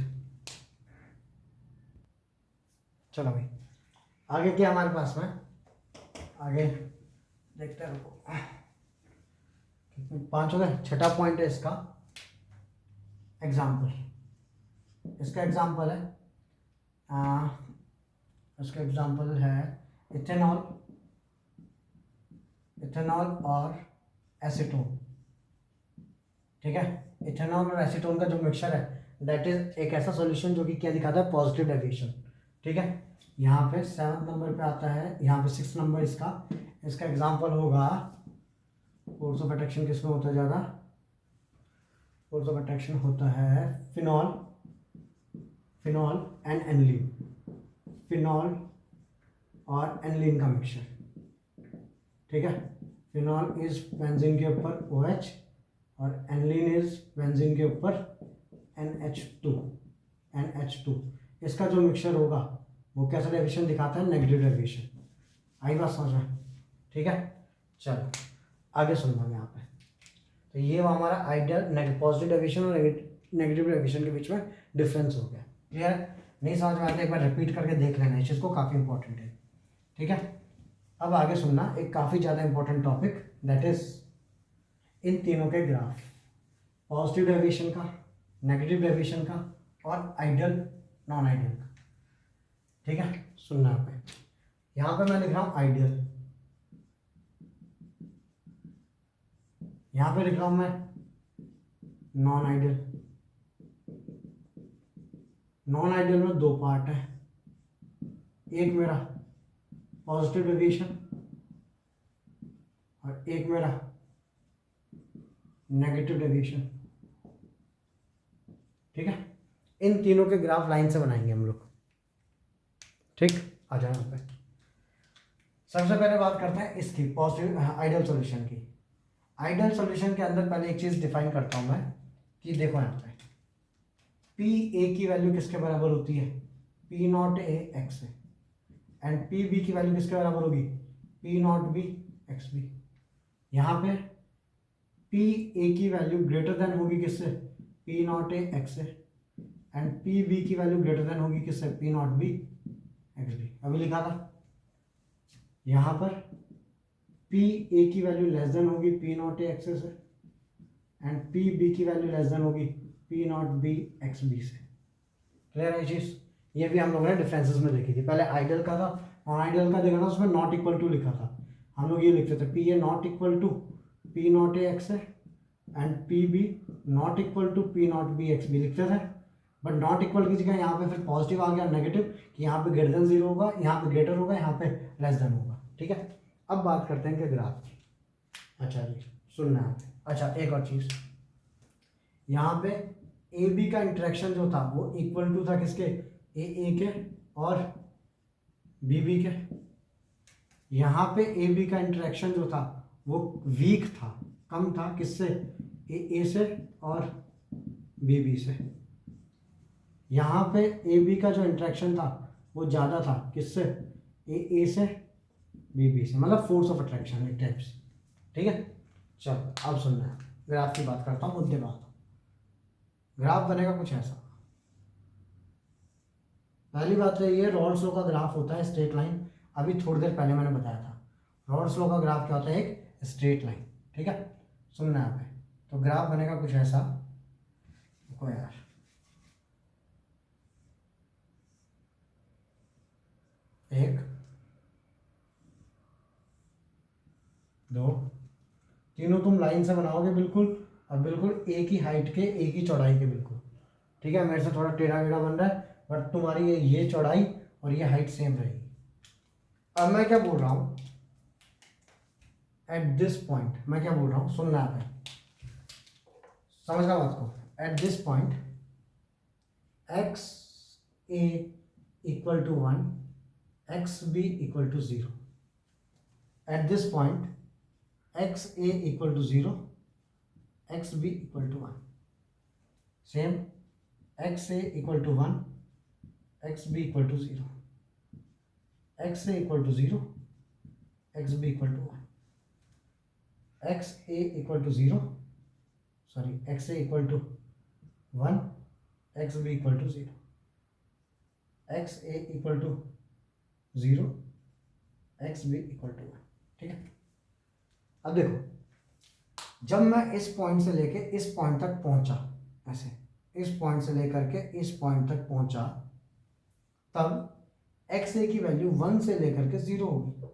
A: चलो भाई आगे क्या हमारे पास में, आगे देखते हैं। रुको, 5 हो गए। छठा पॉइंट है इसका एग्जाम्पल। इसका एग्जाम्पल है इथेनॉल और एसीटोन। ठीक है, इथेनॉल और एसीटोन का जो मिक्सचर है दैट इज एक ऐसा सॉल्यूशन जो कि क्या दिखाता है? Positive deviation. ठीक है, यहाँ पे 7 नंबर पे आता है, यहाँ पे 6 नंबर इसका एग्जाम्पल होगा। फोर्स ऑफ अट्रैक्शन किसमें होता है ज़्यादा? फोर्स ऑफ अट्रैक्शन होता है फिनॉल एंड एनलीन, फिनॉल और एनलीन का मिक्सचर। ठीक है, फिनॉल इज बेंजीन के ऊपर OH और एनलीन इज बेंजीन के ऊपर NH2। इसका जो मिक्सचर होगा वो कैसा डेविएशन दिखाता है? Negative deviation. आई बात समझ में? ठीक है, चलो आगे सुनना यहाँ पे। तो ये वो हमारा आइडियल पॉजिटिव डेविएशन और नेगेटिव डेविएशन के बीच में डिफरेंस हो गया। क्लियर है? नहीं समझ में आता एक बार रिपीट करके देख लेना, इस चीज़ को, काफ़ी इंपॉर्टेंट है। ठीक है, अब आगे सुनना एक काफ़ी ज़्यादा important topic, that is in तीनों के ग्राफ, पॉजिटिव डेविएशन का, नेगेटिव डेविएशन का और आइडियल नॉन आइडियल का। ठीक है, सुनना यहाँ पे मैं लिख रहा हूँ आइडियल, यहाँ पे लिख रहा हूँ मैं नॉन आइडियल। नॉन आइडियल में 2 पार्ट है, एक मेरा पॉजिटिव डेविएशन और एक मेरा नेगेटिव डेविएशन। ठीक है, इन तीनों के ग्राफ लाइन से बनाएंगे हम लोग। ठीक, आ जाए यहाँ पे। सबसे पहले बात करते हैं इसकी पॉजिटिव आइडियल सॉल्यूशन की। आइडियल सॉल्यूशन के अंदर पहले एक चीज़ डिफाइन करता हूँ मैं कि देखो यहाँ पे पी ए की वैल्यू किसके बराबर होती है? P not A X A. And P B की वैल्यू किसके बराबर होगी? P not B X B. यहाँ पे पी ए की वैल्यू ग्रेटर देन होगी किससे? P not A X A. And P B की वैल्यू ग्रेटर देन होगी किससे? P not B X B. अभी लिखा था यहाँ पर पी ए की वैल्यू लेस देन होगी पी नॉट ए एक्स से एंड पी बी की वैल्यू लेस देन होगी P not B X B से। क्लियर है ये चीज़? ये भी हम लोगों ने डिफरेंसेस में देखी थी। पहले आइडियल का था, नॉन आइडियल का देखा था, उसमें नॉट इक्वल टू लिखा था। हम लोग ये लिखते थे P A not equal to P not A X and P B not equal to P not B X B लिखते थे। बट नॉट इक्वल की जगह यहाँ पे फिर पॉजिटिव आ गया, नेगेटिव, कि यहाँ पे ग्रेटर देन 0 होगा, यहाँ पे ग्रेटर होगा, यहाँ पे लेस देन होगा। ठीक है, अब बात करते हैं कि ग्राफ की। अच्छा जी सुनना है। अच्छा एक और चीज़, यहाँ पे ए बी का इंटरेक्शन जो था वो इक्वल टू था किसके, ए के और बी बी के। यहाँ पे ए बी का इंटरेक्शन जो था वो वीक था, कम था, किससे, ए से और बी बी से। यहाँ पे ए बी का जो इंटरेक्शन था वो ज़्यादा था, किससे, ए से बी बी से, मतलब फोर्स ऑफ अट्रैक्शन एक टाइप से। ठीक है, चलो अब सुनना है, ग्राफ की बात करता हूँ, मुद्दे बात। ग्राफ बनेगा कुछ ऐसा। पहली बात तो ये रॉल्स लॉ का ग्राफ होता है स्ट्रेट लाइन, अभी थोड़ी देर पहले मैंने बताया था। रॉल्स लॉ का ग्राफ क्या होता है, एक स्ट्रेट लाइन। ठीक है, सुनना है आपने। तो ग्राफ बनेगा कुछ ऐसा, देखो यार, एक, दो, तीनों तुम लाइन से बनाओगे बिल्कुल, और बिल्कुल एक ही हाइट के, एक ही चौड़ाई के बिल्कुल। ठीक है, मेरे से थोड़ा टेढ़ा टेढ़ा बन रहा है, बट तुम्हारी ये चौड़ाई और ये हाइट सेम रहेगी। अब मैं क्या बोल रहा हूँ, एट दिस पॉइंट, मैं क्या बोल रहा हूँ, सुनना है, समझना बात को। At this point X A equal to 1, X B equal to 0। At this point X A equal to 0, X B equal to 1। Same, X A equal to 1, X B equal to 0, X A equal to 0, X B equal to 1, X A equal to 0, sorry, X A equal to 1, X B equal to 0, X A equal to 0, X B equal to 1। ठीक है, अब देखो, जब मैं इस पॉइंट से लेके इस पॉइंट तक पहुंचा, ऐसे इस पॉइंट से लेकर के इस पॉइंट तक पहुंचा, तब एक्स ए की वैल्यू 1 से लेकर के 0 होगी।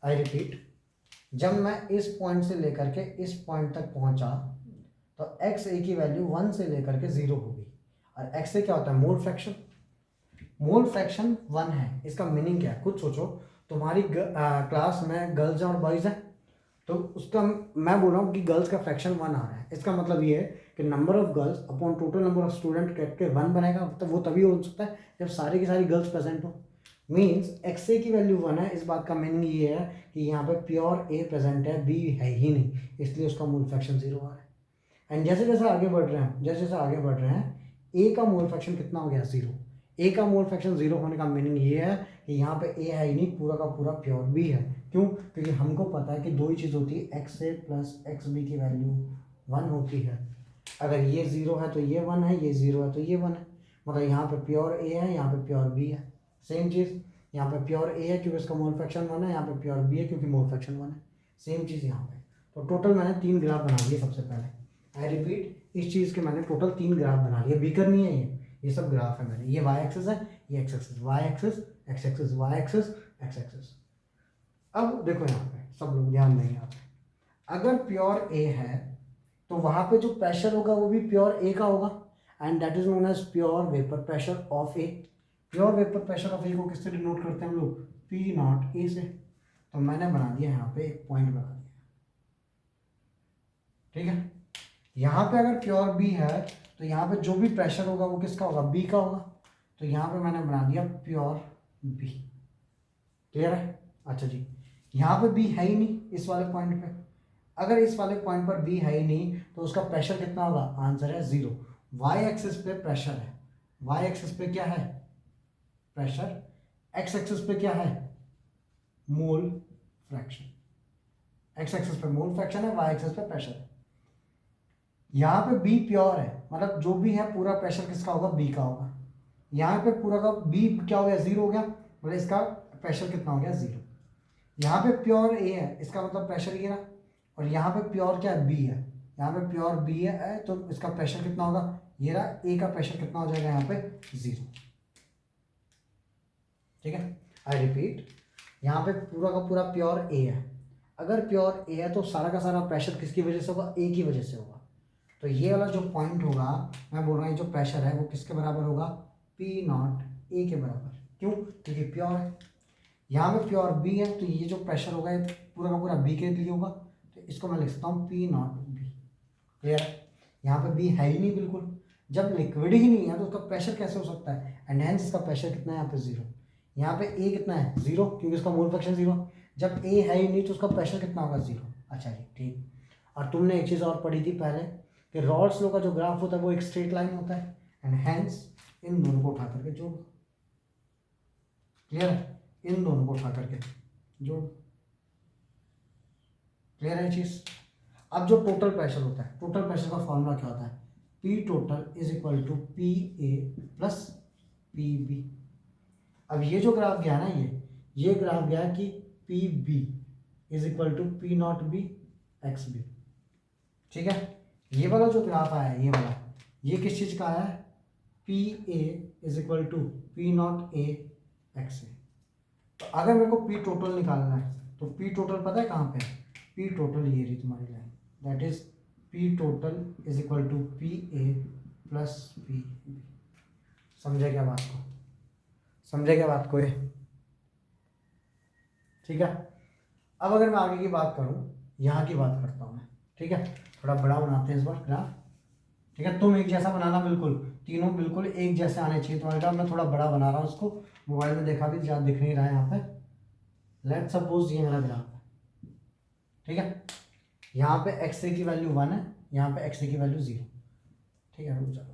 A: आई रिपीट, जब मैं इस पॉइंट से लेकर के इस पॉइंट तक पहुंचा तो एक्स ए की वैल्यू 1 से लेकर के 0 होगी। और एक्स ए क्या होता है, मोल फ्रैक्शन। मोल फ्रैक्शन 1 है, इसका मीनिंग क्या है, खुद सोचो। तुम्हारी क्लास में गर्ल्स और बॉयज़ हैं, तो उसका मैं बोल रहा हूँ कि गर्ल्स का फ्रैक्शन 1 आ रहा है। इसका मतलब ये है कि number of girls upon total number of student के 1 बनेगा, तो वो तभी हो सकता है जब सारी की सारी गर्ल्स प्रेजेंट हो। मीन्स एक्स ए की वैल्यू 1 है, इस बात का मीनिंग ये है कि यहाँ पे प्योर ए प्रेजेंट है, बी है ही नहीं, इसलिए उसका मोल फ्रैक्शन 0 आ रहा है। एंड जैसे जैसे आगे बढ़ रहे हैं, जैसे जैसे आगे बढ़ रहे हैं, ए का मोल फ्रैक्शन कितना हो गया, 0। ए का मोल फ्रैक्शन 0 होने का मीनिंग ये है कि यहाँ पे ए है ही नहीं, पूरा का पूरा प्योर बी है। क्यों, क्योंकि हमको पता है कि दो ही चीज़ होती है, x A plus X B की वैल्यू 1 होती है। अगर ये 0 है तो ये 1 है, ये 0 है तो ये 1 है, मतलब यहाँ पे प्योर ए है, यहाँ पे प्योर बी है। सेम चीज़ यहाँ पे प्योर ए है क्योंकि इसका मोल फ्रैक्शन 1 है, यहाँ पे प्योर बी है क्योंकि मोल फ्रैक्शन 1 है। सेम चीज़ यहाँ पे। तो टोटल मैंने 3 ग्राफ बना लिए सबसे पहले। आई रिपीट, इस चीज़ के मैंने टोटल 3 ग्राफ बना लिए, बीकर नहीं है ये सब ग्राफ है मैंने। ये वाई एक्सिस है, ये X axis, Y axis, X axis, Y axis, X axis. अब देखो यहाँ पे सब लोग ध्यान देंगे यहाँ पे, अगर प्योर ए है तो वहाँ पे जो प्रेशर होगा वो भी प्योर ए का होगा, and that is known as pure vapour pressure of A. Pure vapour pressure of A को किससे डिनोट करते हैं हम लोग, पी नॉट ए से। तो मैंने बना दिया यहाँ पे एक पॉइंट बना दिया। ठीक है, यहाँ पे अगर प्योर बी है तो यहाँ पे जो भी प्रेशर होगा वो किसका होगा, बी का होगा। तो यहाँ पे मैंने बना दिया प्योर बी। क्लियर है, अच्छा जी। यहाँ पे बी है ही नहीं इस वाले पॉइंट पे, अगर इस वाले पॉइंट पर बी है ही नहीं तो उसका प्रेशर कितना होगा, आंसर है 0। वाई एक्सिस पे प्रेशर है, वाई एक्सिस पे क्या है, प्रेशर। एक्स एक्सिस पे क्या है, मोल फ्रैक्शन। एक्स एक्सिस पे मोल फ्रैक्शन है, वाई एक्सिस पे प्रेशर है। यहाँ पे बी प्योर है, मतलब जो भी है पूरा प्रेशर किसका होगा, बी का होगा। यहाँ पे पूरा का बी क्या हो गया, 0 हो गया, मतलब इसका प्रेशर कितना हो गया, 0। यहाँ पे प्योर ए है, इसका मतलब प्रेशर ये रहा, और यहाँ पे प्योर क्या है, बी है। यहाँ पे प्योर बी है तो इसका प्रेशर कितना होगा, ये रहा, ए का प्रेशर कितना हो जाएगा यहाँ पे, 0। ठीक है, आई रिपीट, यहाँ पे पूरा का पूरा प्योर ए है। अगर प्योर ए है तो सारा का सारा प्रेशर किसकी वजह से होगा, ए की वजह से होगा। तो ये वाला जो पॉइंट होगा, मैं बोल रहा हूँ जो प्रेशर है वो किसके बराबर होगा, पी नॉट ए के बराबर। क्यों, क्योंकि प्योर है। यहाँ पे प्योर बी है तो ये जो प्रेशर होगा ये पूरा का पूरा बी के लिए होगा, तो इसको मैं लिख सकता हूँ पी नॉट बी। क्लियर है, यहाँ पे बी है ही नहीं बिल्कुल। जब लिक्विड ही नहीं है तो उसका प्रेशर कैसे हो सकता है, एंड हेंस इसका प्रेशर कितना है यहाँ पे 0। यहाँ पे ए कितना है 0, क्योंकि उसका मोल फ्रैक्शन 0। जब ए है ही नहीं तो उसका प्रेशर कितना होगा 0। अच्छा जी ठीक। और तुमने एक चीज़ और पढ़ी थी पहले कि रॉल्स लॉ का जो ग्राफ होता है वो एक स्ट्रेट लाइन होता है, एंड हेंस इन दोनों को उठा करके जोड़। क्लियर है, इन दोनों को उठा करके जोड़। क्लियर है चीज़। अब जो टोटल प्रेशर होता है, टोटल प्रेशर का फॉर्मूला क्या होता है, P total is equal to P A plus P B. अब ये जो ग्राफ गया ना, ये ग्राफ गया कि P B is equal to P not B X B. ठीक है, ये वाला जो ग्राफ आया है, ये वाला, ये किस चीज़ का आया है, P A is equal to P not A X A. तो अगर मेरे को पी टोटल निकालना है तो पी टोटल पता है कहाँ पे है, पी टोटल ये रही तुम्हारी line, that is P total is equal to P A plus P B. समझे क्या बात को, समझे क्या बात को ये, ठीक है। अब अगर मैं आगे की बात करूँ, यहाँ की बात करता हूँ मैं, ठीक है। थोड़ा बड़ा बनाते हैं इस बार ग्राफ, ठीक है। तुम एक जैसा बनाना, बिल्कुल तीनों बिल्कुल एक जैसे आने चाहिए तुम्हारे ग्राफ। मैं थोड़ा बड़ा बना रहा हूँ उसको, मोबाइल में देखा भी ज़्यादा दिख नहीं रहा है यहाँ पे। लेट सपोज ये मेरा ग्राफ है, ठीक है। यहाँ पे एक्स ए की वैल्यू 1 है, यहाँ पे एक्स ए की वैल्यू 0, ठीक है। रुक जाओ,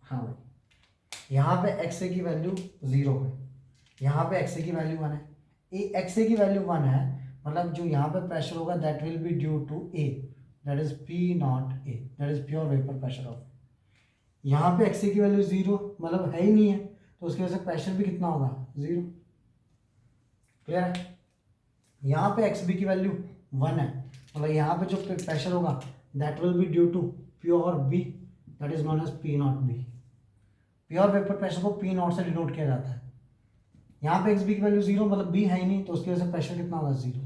A: हाँ भाई, यहाँ पे एक्स ए की वैल्यू 0 है, यहाँ पे एक्स ए की वैल्यू 1 है। एक्स ए की वैल्यू 1 है, मतलब जो यहाँ पे प्रेशर होगा that will be due to A, that is P not A, that is pure vapour pressure of. यहाँ पे एक्स ए की वैल्यू 0, मतलब है ही नहीं है, तो उसकी वजह से प्रेशर भी कितना होगा 0। क्लियर है। यहाँ पे एक्स बी की वैल्यू 1 है, मतलब यहाँ पे जो प्रेशर होगा that will be due to pure B, that is known as P not B. Pure vapour pressure को पी नॉट से डिनोट किया जाता है। यहाँ पे एक्स बी की वैल्यू 0, मतलब बी है ही नहीं, तो उसकी वजह से प्रेशर कितना होगा 0।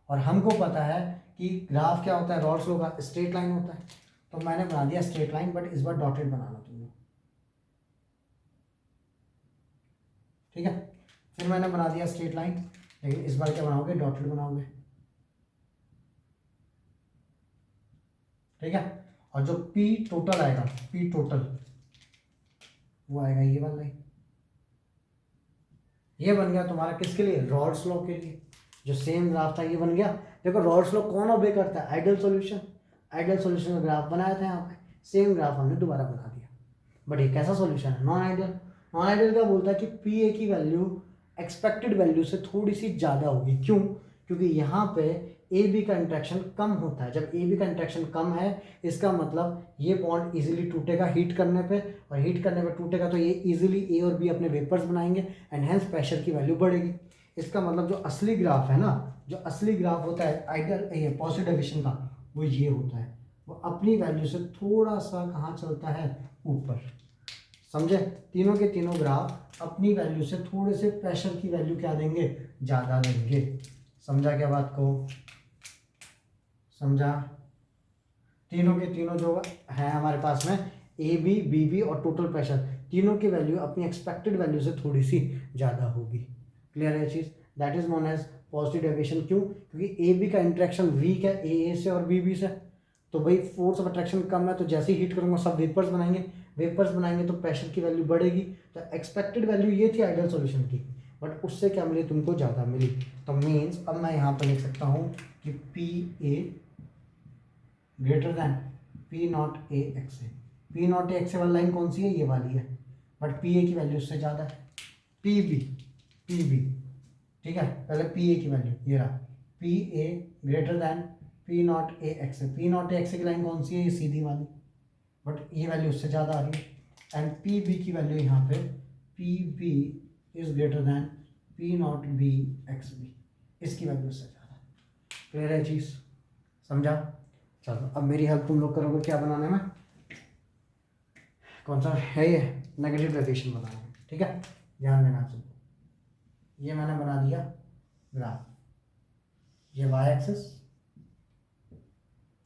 A: और हमको पता है कि ग्राफ क्या होता है, रॉल्स लॉ का स्ट्रेट लाइन होता है, तो मैंने बना दिया स्ट्रेट लाइन, बट इस बार डॉटेड बनाना तुमने, ठीक है। फिर मैंने बना दिया स्ट्रेट लाइन, लेकिन इस बार क्या बनाओगे, डॉटेड बनाओगे, ठीक है। और जो पी टोटल आएगा, पी टोटल वो आएगा ये वाला लाइन। ये बन गया तुम्हारा किसके लिए, रॉल्स लॉ के लिए। जो सेम ग्राफ था ये बन गया। देखो रॉल्स लॉ कौन ओबे करता है, आइडियल सॉल्यूशन। आइडियल सॉल्यूशन का ग्राफ बनाया था यहाँ पे, सेम ग्राफ हमने दोबारा बना दिया। बट ये कैसा सॉल्यूशन है, नॉन आइडियल। नॉन आइडियल क्या बोलता है कि पी ए की वैल्यू एक्सपेक्टेड वैल्यू से थोड़ी सी ज़्यादा होगी। क्यों, क्योंकि यहाँ पे ए बी का इंट्रैक्शन कम होता है। जब ए बी का इंट्रैक्शन कम है, इसका मतलब ये बॉन्ड इजीली टूटेगा हीट करने पे, और हीट करने पे टूटेगा तो ये इजीली ए और बी अपने वेपर्स बनाएंगे, एंड हेंस प्रेशर की वैल्यू बढ़ेगी। इसका मतलब जो असली ग्राफ है ना, जो असली ग्राफ होता है आइडियल ये पॉजिटिव डेविएशन का, वो ये होता है, वो अपनी वैल्यू से थोड़ा सा कहाँ चलता है, ऊपर। समझे, तीनों के तीनों ग्राफ अपनी वैल्यू से थोड़े से प्रेशर की वैल्यू क्या देंगे, ज़्यादा देंगे। समझा क्या बात को, समझा। तीनों के तीनों जो है हमारे पास में, ए बी बी बी और टोटल प्रेशर, तीनों की वैल्यू अपनी एक्सपेक्टेड वैल्यू से थोड़ी सी ज़्यादा होगी। क्लियर है चीज़, that is known as positive deviation. क्यों, क्योंकि ए बी का इंट्रैक्शन वीक है ए से और बी से, तो भाई फोर्स ऑफ अट्रैक्शन कम है, तो जैसे ही हीट करूँगा सब वेपर्स बनाएंगे, वेपर्स बनाएंगे तो प्रेशर की वैल्यू बढ़ेगी। तो एक्सपेक्टेड वैल्यू ये थी आइडियल सॉल्यूशन की, बट उससे क्या मिली, तुमको ज़्यादा मिली। तो मीन्स अब मैं यहाँ पर लिख सकता हूँ कि P A greater than P not A X A. P not A X A वाली लाइन कौन सी है, ये वाली है, बट पी ए की वैल्यू उससे ज़्यादा है। पी बी, ठीक है। पहले पी ए की वैल्यू ये रहा, P A greater than P not A X A. P not A X A की लाइन कौन सी है, ये सीधी वाली, बट ये वैल्यू उससे ज़्यादा आ रही है। एंड पी बी की वैल्यू यहाँ पे P B is greater than P not B X B, इसकी वैल्यू उससे ज़्यादा। क्लियर है चीज़, समझा। चलो अब मेरी हेल्प तुम लोग करोगे क्या बनाने में, कौन सा है ये, नेगेटिव डेविएशन बनाना है, ठीक है। ध्यान देना आप सबको। ये मैंने बना दिया ग्राफ, ये वाई एक्सिस,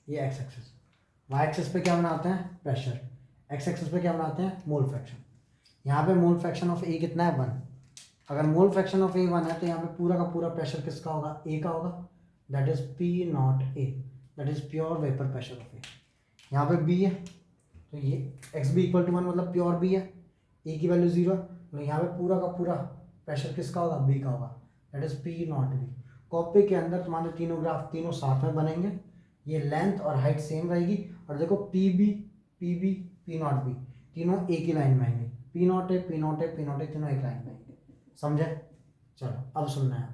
A: ये एक्स एक्सिस। वाई एक्सिस पे क्या बनाते हैं, प्रेशर। एक्स एक्सिस पे क्या बनाते हैं, मोल फ्रैक्शन। यहाँ पे मोल फ्रैक्शन ऑफ ए कितना है, 1। अगर मोल फ्रैक्शन ऑफ ए 1 है तो यहाँ पे पूरा का पूरा प्रेशर किसका होगा, ए का होगा, that is P not A, that is pure vapour pressure of air. यहाँ पे बी है तो ये एक्स बी इक्वल टू 1 मतलब प्योर बी है, ए की वैल्यू 0 है, तो यहाँ पे पूरा का पूरा प्रेशर किसका होगा, बी का होगा, that is P not be. Copy के अंदर तुम्हारे तीनों ग्राफ तीनों साथ में बनेंगे, ये लेंथ और हाइट सेम रहेगी, और देखो P B P not B तीनों एक ही लाइन में आएंगे, पी नॉट है पी नॉट है पी नॉट है, तीनों एक लाइन में आएंगे, समझे। चलो अब सुनना है।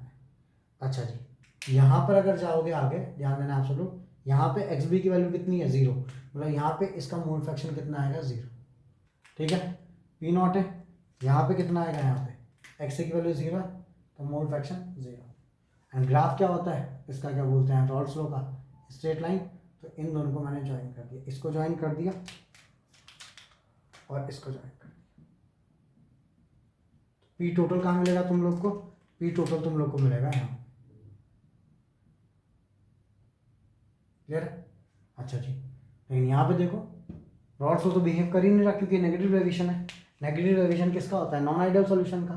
A: अच्छा जी, यहाँ पर अगर जाओगे आगे, ध्यान देना आप सब लोग, यहाँ पे एक्स बी की वैल्यू कितनी है, 0, मतलब यहाँ पे इसका मोल फ्रैक्शन कितना आएगा, 0, ठीक है। पी नॉट है, यहाँ पे कितना आएगा, यहाँ पे एक्स की वैल्यू 0 है तो मोल फ्रैक्शन 0। एंड ग्राफ क्या होता है इसका, क्या बोलते हैं, रॉल्स लॉ का स्ट्रेट लाइन। तो इन दोनों को मैंने ज्वाइन कर दिया, इसको ज्वाइन कर दिया और इसको ज्वाइन कर दिया। पी टोटल कहाँ मिलेगा तुम लोग को, पी टोटल तुम लोग को मिलेगा यहाँ, क्लियर है। अच्छा जी, लेकिन यहाँ पे देखो रॉड फ्लो तो बिहेव कर ही नहीं रहा क्योंकि नेगेटिव डेविएशन है। नेगेटिव डेविएशन किसका होता है, नॉन आइडियल सॉल्यूशन का।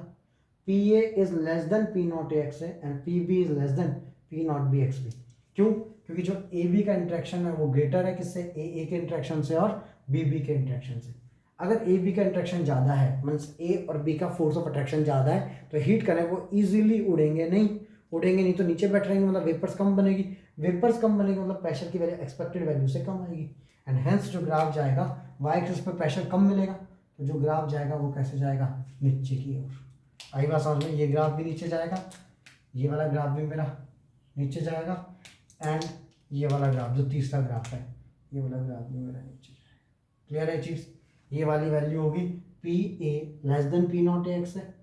A: P A is less than P not A X है and P B is less than P not B X B. क्यों, क्योंकि जो ए बी का इंट्रैक्शन है वो ग्रेटर है किससे, ए के इंट्रैक्शन से और बी बी के इंट्रैक्शन से। अगर ए बी का इंट्रैक्शन ज़्यादा है, मीन्स ए और बी का फोर्स ऑफ अट्रैक्शन ज़्यादा है, तो हीट करें वो ईजिली उड़ेंगे नहीं तो नीचे बैठ रहेंगे, मतलब वेपर्स कम बनेगी, वेपर्स कम बनेगी मतलब प्रेशर की वैल्यू एक्सपेक्टेड वैल्यू से कम आएगी, एंड हेंस जो ग्राफ जाएगा वाई एक्सिस पर प्रेशर कम मिलेगा, तो जो ग्राफ जाएगा वो कैसे जाएगा, नीचे की ओर। आई बात समझ में, ये ग्राफ भी नीचे जाएगा, ये वाला ग्राफ भी मेरा नीचे जाएगा, एंड ये वाला ग्राफ जो तीसरा ग्राफ है, ये वाला ग्राफ भी मेरा नीचे जाएगा। क्लियर है चीज़। ये वाली वैल्यू होगी P A less than P not A X है,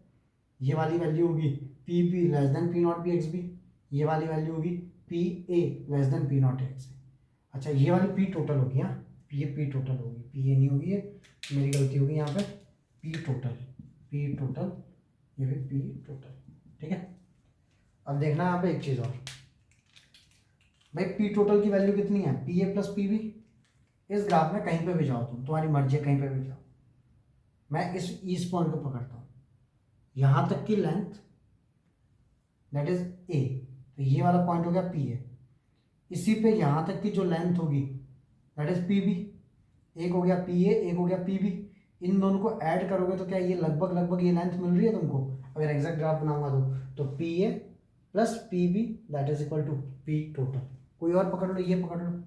A: ये वाली वैल्यू होगी P B less than P not B X B, ये वाली वैल्यू होगी P A less than P not X है। अच्छा, ये वाली पी टोटल होगी, हाँ ये पी टोटल होगी, पी ए नहीं होगी, ये मेरी गलती होगी यहाँ पे, पी टोटल ये भी पी टोटल, ठीक है। अब देखना यहाँ पे एक चीज़ और, भाई पी टोटल की वैल्यू कितनी है, P A plus P B. इस ग्राफ में कहीं पे भी जाओ तुम, तुम्हारी मर्जी है कहीं पे भी जाओ, मैं इस पॉइंट को पकड़ता हूँ, यहाँ तक की लेंथ दैट इज ए, तो ये वाला पॉइंट हो गया पी ए, इसी पे यहाँ तक की जो लेंथ होगी दैट इज पी बी, एक हो गया पी ए एक हो गया पी बी, इन दोनों को ऐड करोगे तो क्या ये लगभग ये लेंथ मिल रही है तुमको, अगर एग्जैक्ट ग्राफ बनाऊंगा तो P A plus P B that is equal to P total. कोई और पकड़ लो, ये पकड़ लो,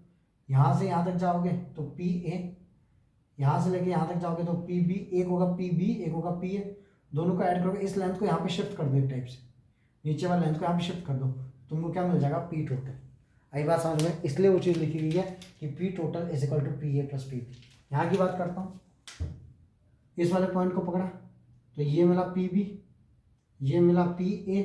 A: यहाँ से यहाँ तक जाओगे तो पी ए, यहाँ से लेके यहाँ तक जाओगे तो पी बी, एक होगा पी बी एक होगा पी ए, दोनों को ऐड करोगे, इस लेंथ को यहाँ पे शिफ्ट कर दो एक टाइप से, नीचे वाले लेंथ को यहाँ पे शिफ्ट कर दो, तुमको क्या मिल जाएगा, पी टोटल। आई बात समझ में, इसलिए वो चीज़ लिखी गई है कि P total is equal to P A plus P B. यहाँ की बात करता हूँ, इस वाले पॉइंट को पकड़ा तो ये मिला पी बी, ये मिला पी ए,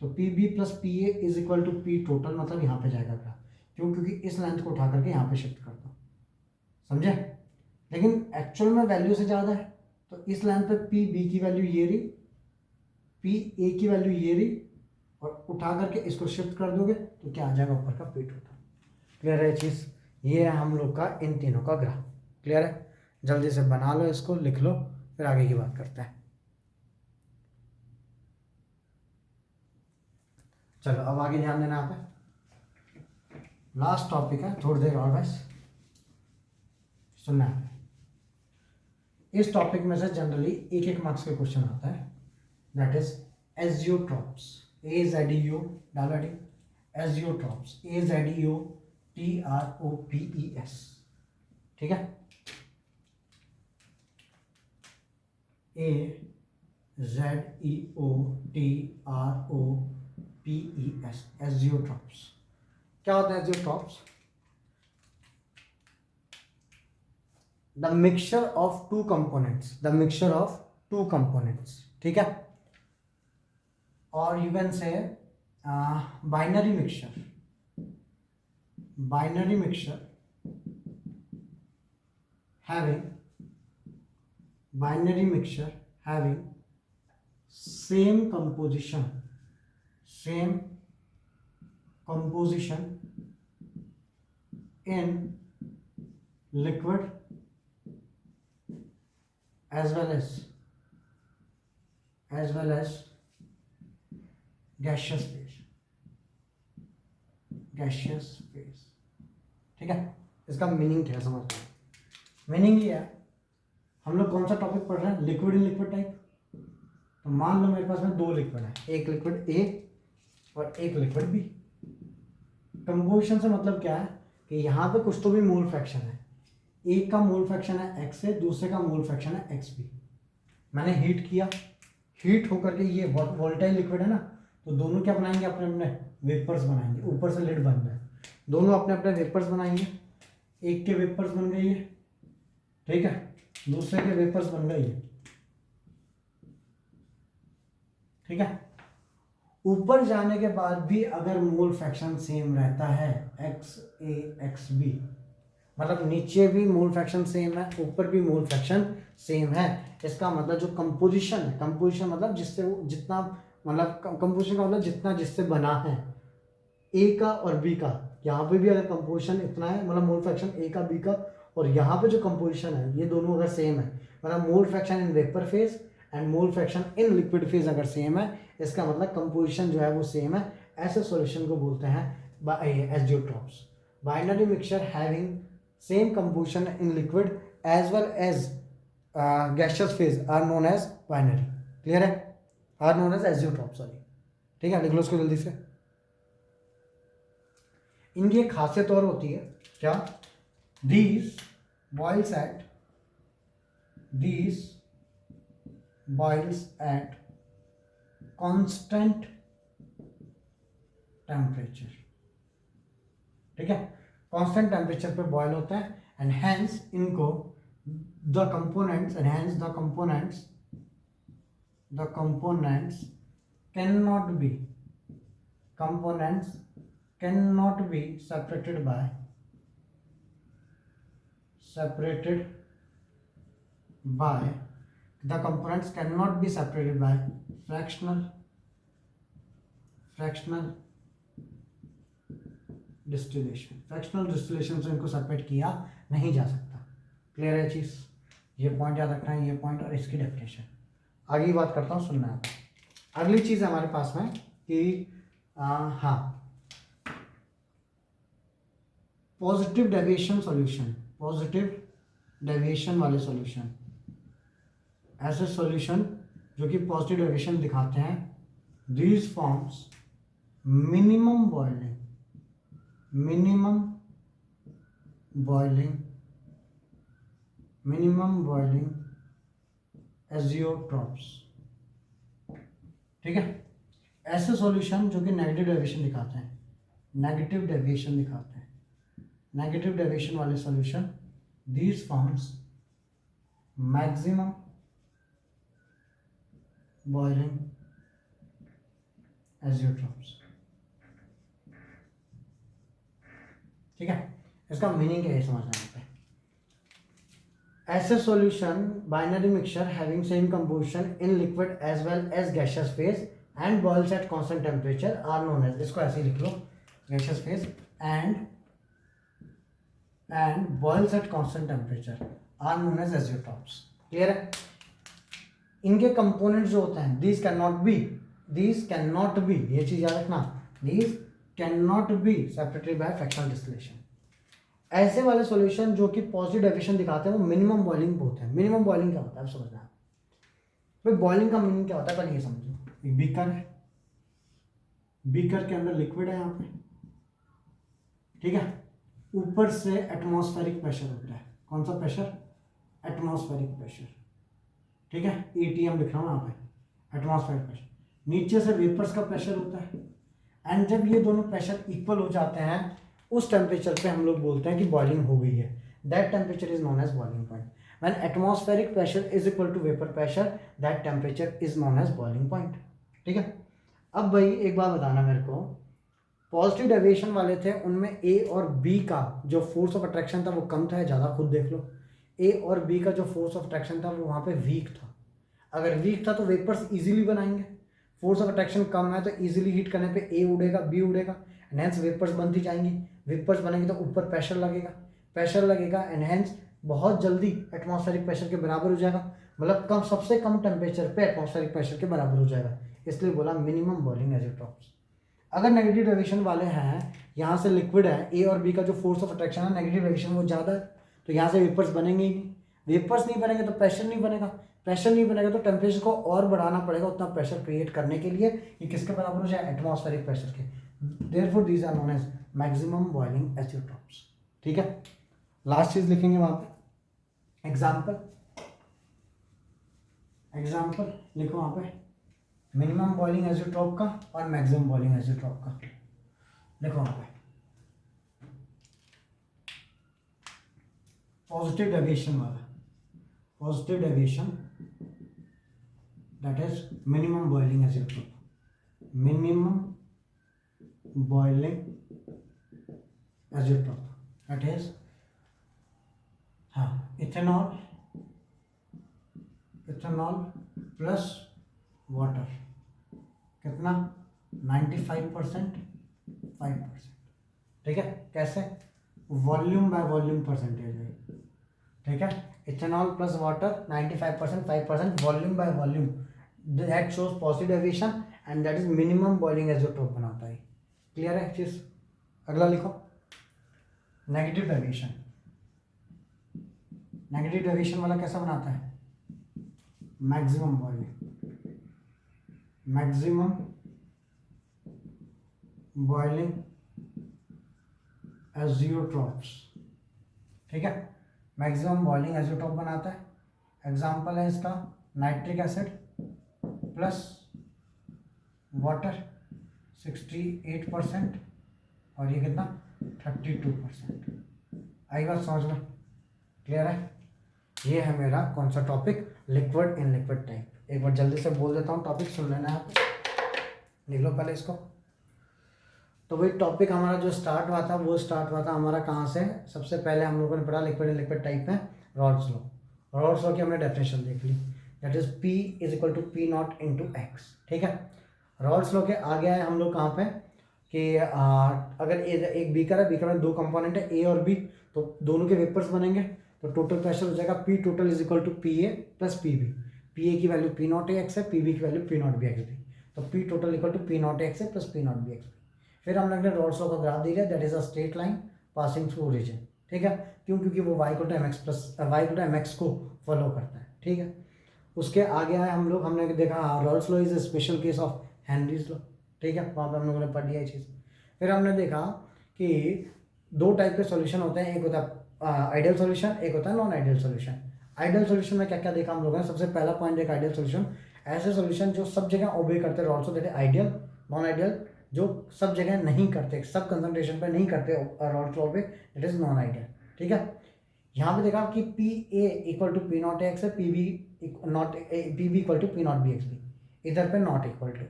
A: तो P B plus P A is equal to P total, मतलब यहाँ पे जाएगा ग्राफ, क्यों, क्योंकि इस लेंथ को उठा करके यहाँ पे शिफ्ट करता हूँ, समझे। लेकिन एक्चुअल में वैल्यू से ज़्यादा है, तो इस लाइन पे पी बी की वैल्यू ये रही, पी ए की वैल्यू ये रही, और उठा करके इसको शिफ्ट कर दोगे तो क्या आ जाएगा ऊपर का पी टोटल। क्लियर है चीज़, ये है हम लोग का इन तीनों का ग्राफ। क्लियर है, जल्दी से बना लो, इसको लिख लो, फिर आगे की बात करते हैं। चलो अब आगे ध्यान देना यहाँ पे, लास्ट टॉपिक है, थोड़ी देर और बस सुनना है। इस टॉपिक में से जनरली एक मार्क्स के क्वेश्चन आता है, दैट इज एजियोट्रॉप्स, AZEO डाला डी, एजियोट्रॉप्स AZEOTROPES, ठीक है, AZEOTROPES, एजियोट्रॉप्स। क्या होता है azeotropes, the mixture of two components, ठीक है, और you can say binary mixture having same composition in liquid as well as gaseous phase, ठीक है, इसका मीनिंग क्या समझते हैं। मीनिंग ये है, हम लोग कौन सा टॉपिक पढ़ रहे हैं, लिक्विड इन लिक्विड टाइप। तो मान लो मेरे पास में दो लिक्विड है, एक लिक्विड ए और एक लिक्विड बी। कंपोजिशन से मतलब क्या है कि यहाँ पे कुछ तो भी मोल फ्रैक्शन है, एक का मोल फ्रैक्शन है एक्स से, दूसरे का मोल फ्रैक्शन है एक्स बी। मैंने हीट किया, हीट होकर के ये वोलेटाइल लिक्विड है ना, तो दोनों क्या बनाएंगे, अपने अपने वेपर्स बनाएंगे, ऊपर से लिड बन है, दोनों अपने अपने वेपर्स बनाएंगे। एक के वेपर्स बन गई है, ठीक है, दूसरे के वेपर्स बन गई है, ठीक है। ऊपर जाने के बाद भी अगर मोल फ्रैक्शन सेम रहता है, एक्स ए एक्स बी, मतलब नीचे भी मोल फ्रैक्शन सेम है, ऊपर भी मोल फ्रैक्शन सेम है, इसका मतलब जो कंपोजिशन है, कंपोजिशन मतलब जिससे जितना, मतलब कंपोजिशन का मतलब जितना जिससे बना है ए का और बी का, यहाँ पे भी अगर कंपोजिशन इतना है, मतलब मोल फ्रैक्शन ए का बी का, और यहाँ पे जो कंपोजिशन है ये दोनों अगर सेम है, मतलब मोल fraction in vapour phase and mole fraction in liquid phase अगर सेम है, इसका मतलब कंपोजिशन जो है वो सेम है। ऐसे सॉल्यूशन को बोलते हैं azeotropes. Binary mixture having same composition in liquid as well as gaseous phase are known as binary. Clear है, are known as azeotrope, sorry, ठीक है, लिख लो इसको जल्दी से। इनकी एक खासियत और होती है, क्या, these boils at constant temperature, ठीक है, कांस्टेंट टेम्परेचर पे बॉयल होता है, एंड हेंस इनको the components cannot be separated by fractional distillation। Fractional distillation से इनको सेपरेट किया नहीं जा सकता। क्लियर है चीज़, ये पॉइंट याद रखना है, ये पॉइंट और इसकी डेफिनेशन। आगे की बात करता हूँ, सुनना है। अगली चीज़ है हमारे पास में कि हाँ, positive deviation solution, positive deviation वाले सॉल्यूशन, ऐसे सॉल्यूशन जो कि पॉजिटिव डेविएशन दिखाते हैं, these forms minimum boiling azeotropes, ठीक है। ऐसे सॉल्यूशन जो कि नेगेटिव डेविएशन दिखाते हैं, नेगेटिव डेविएशन वाले solution, these forms maximum boiling azeotropes, ठीक है। इसका मीनिंग क्या है समझना है पे। ऐसे solution binary mixture having same composition in liquid as well as gaseous phase and boils at constant temperature are known as, इसको ऐसे ही लिख लो, gaseous phase and boils at constant temperature are known as azeotropes. Clear है। इनके कंपोनेंट्स जो होते हैं, दीज कैन नॉट बी, ये चीज याद रखना, these can not be separated by fractional distillation. ऐसे वाले सॉल्यूशन जो कि पॉजिटिव डेविएशन दिखाते हैं वो मिनिमम बॉइलिंग होते हैं। मिनिमम बॉइलिंग क्या होता है समझना है भाई, बॉइलिंग का मीनिंग क्या होता है पहले ये समझो। एक बीकर है, बीकर के अंदर लिक्विड है यहाँ पे, ठीक है, ऊपर से एटमॉस्फेरिक प्रेशर होता है। कौन सा प्रेशर, एटमॉस्फेरिक प्रेशर, ठीक है, ATM लिख रहा हूँ यहाँ पे, एटमॉस्फेरिक प्रेशर। नीचे से वेपर्स का प्रेशर होता है, एंड जब ये दोनों प्रेशर इक्वल हो जाते हैं उस टेम्परेचर पे हम लोग बोलते हैं कि बॉइलिंग हो गई है। That temperature is known as boiling point. When atmospheric pressure is equal to vapour pressure, that temperature is known as boiling point, ठीक है। अब भाई एक बात बताना मेरे को, पॉजिटिव डेविएशन वाले थे उनमें ए और बी का जो फोर्स ऑफ अट्रैक्शन था वो कम था या ज़्यादा, खुद देख लो। ए और बी का जो फोर्स ऑफ अट्रैक्शन था वो वहाँ पे वीक था। अगर वीक था तो वेपर्स इजीली बनाएंगे, फोर्स ऑफ अट्रैक्शन कम है तो इजीली हीट करने पे ए उड़ेगा, बी उड़ेगा, एंड हेंस वेपर्स बनती जाएंगी। वेपर्स बनेंगे तो ऊपर प्रेशर लगेगा एंड हेंस बहुत जल्दी एटमॉस्फेरिक प्रेशर के बराबर हो जाएगा, मतलब कम, सबसे कम टेम्परेचर पे एटमॉस्फेरिक प्रेशर के बराबर हो जाएगा। इसलिए बोला मिनिमम बॉइलिंग एजियोट्रॉप्स। अगर नेगेटिव डेविएशन वाले हैं यहाँ से लिक्विड है, ए और बी का जो फोर्स ऑफ अट्रैक्शन है, नेगेटिव डेविएशन वो ज़्यादा है, तो यहाँ से वेपर्स बनेंगे ही नहीं। वेपर्स नहीं बनेंगे तो प्रेशर नहीं बनेगा, प्रेशर नहीं बनेगा तो टेम्परेचर को और बढ़ाना पड़ेगा उतना प्रेशर क्रिएट करने के लिए। ये किसके बराबर हो जाए? एटमॉस्फेरिक प्रेशर के। Therefore these are known as maximum boiling azeotropes. ठीक है, लास्ट चीज लिखेंगे वहां पे एग्जाम्पल लिखो वहां पे मिनिमम बॉइलिंग एजियोट्रॉप का और मैक्सिमम बॉइलिंग एजियोट्रॉप का लिखो वहां पे। पॉजिटिव डेविएशन वाला, positive deviation that is minimum boiling azeotrope, minimum boiling azeotrope that is हाँ इथेनॉल प्लस वाटर, कितना? 95%, 5%। ठीक है, कैसे? वॉल्यूम बाय वॉल्यूम परसेंटेज है। ठीक है, ethanol plus water 95%, 5% volume by volume, that shows positive deviation and that is minimum boiling azeotrope बनाता है। क्लियर है चीज? अगला लिखो नेगेटिव डेविएशन। नेगेटिव डेविएशन वाला कैसा बनाता है? Maximum boiling azeotropes. ठीक है, मैक्सिमम बॉइलिंग एजियोट्रॉप बनाता है। एग्जांपल है इसका नाइट्रिक एसिड प्लस वाटर 68% और ये कितना? 32%। आई बात समझ में? क्लियर है? ये है मेरा कौन सा topic? Liquid in liquid type. एक बार जल्दी से बोल देता हूँ, टॉपिक सुन लेना है, लिख लो पहले इसको। तो वही टॉपिक हमारा जो स्टार्ट हुआ था वो स्टार्ट हुआ था हमारा कहाँ से? सबसे पहले हम लोगों ने पढ़ा लिक्विड इन लिक्विड टाइप में रॉल्स लॉ। रॉल्स लॉ की हमने डेफिनेशन देख ली, that is P is equal to P not into X. ठीक है, रॉल्स लॉ के आगे आए हम लोग कहाँ पे कि अगर एक बीकर है, बीकर में दो कंपोनेंट है ए और बी, तो दोनों के वेपर्स बनेंगे, तो टोटल प्रेशर हो जाएगा P total is equal to P A plus P B. P A की value P not A X है, पी बी की value P not B X भी, तो P total equal to P not A X है plus P not B X. फिर हम लोग ने रॉल्स लॉ का ग्राफ दिया, that is a straight line passing through origin. ठीक है, क्यों? क्योंकि वो y को टाइम एक्स प्लस y को टाइम एक्स को फॉलो करता है। ठीक है, उसके आगे आए हम लोग, हमने देखा Rawls law is a special case of Henry's law. ठीक है, वहाँ पे हम लोगों ने पढ़ लिया ये चीज़। फिर हमने देखा कि दो टाइप के सॉल्यूशन होते हैं, एक होता है आइडियल सॉल्यूशन, एक होता है non ideal solution. Ideal solution में क्या क्या देखा हम लोगों ने? सबसे पहला पॉइंट देखा आइडियल सॉल्यूशन, ऐसे सॉल्यूशन जो सब जगह ओबे करते हैं Rawls law, that is ideal. Non ideal जो सब जगह नहीं करते, सब कंसंट्रेशन पे नहीं करते रॉल्स लॉ पे, दैट इज नॉन आइडियल। ठीक है, यहाँ पे देखा कि P A equal to P not X है, P B equal to P not B X भी, इधर पे नॉट इक्वल टू।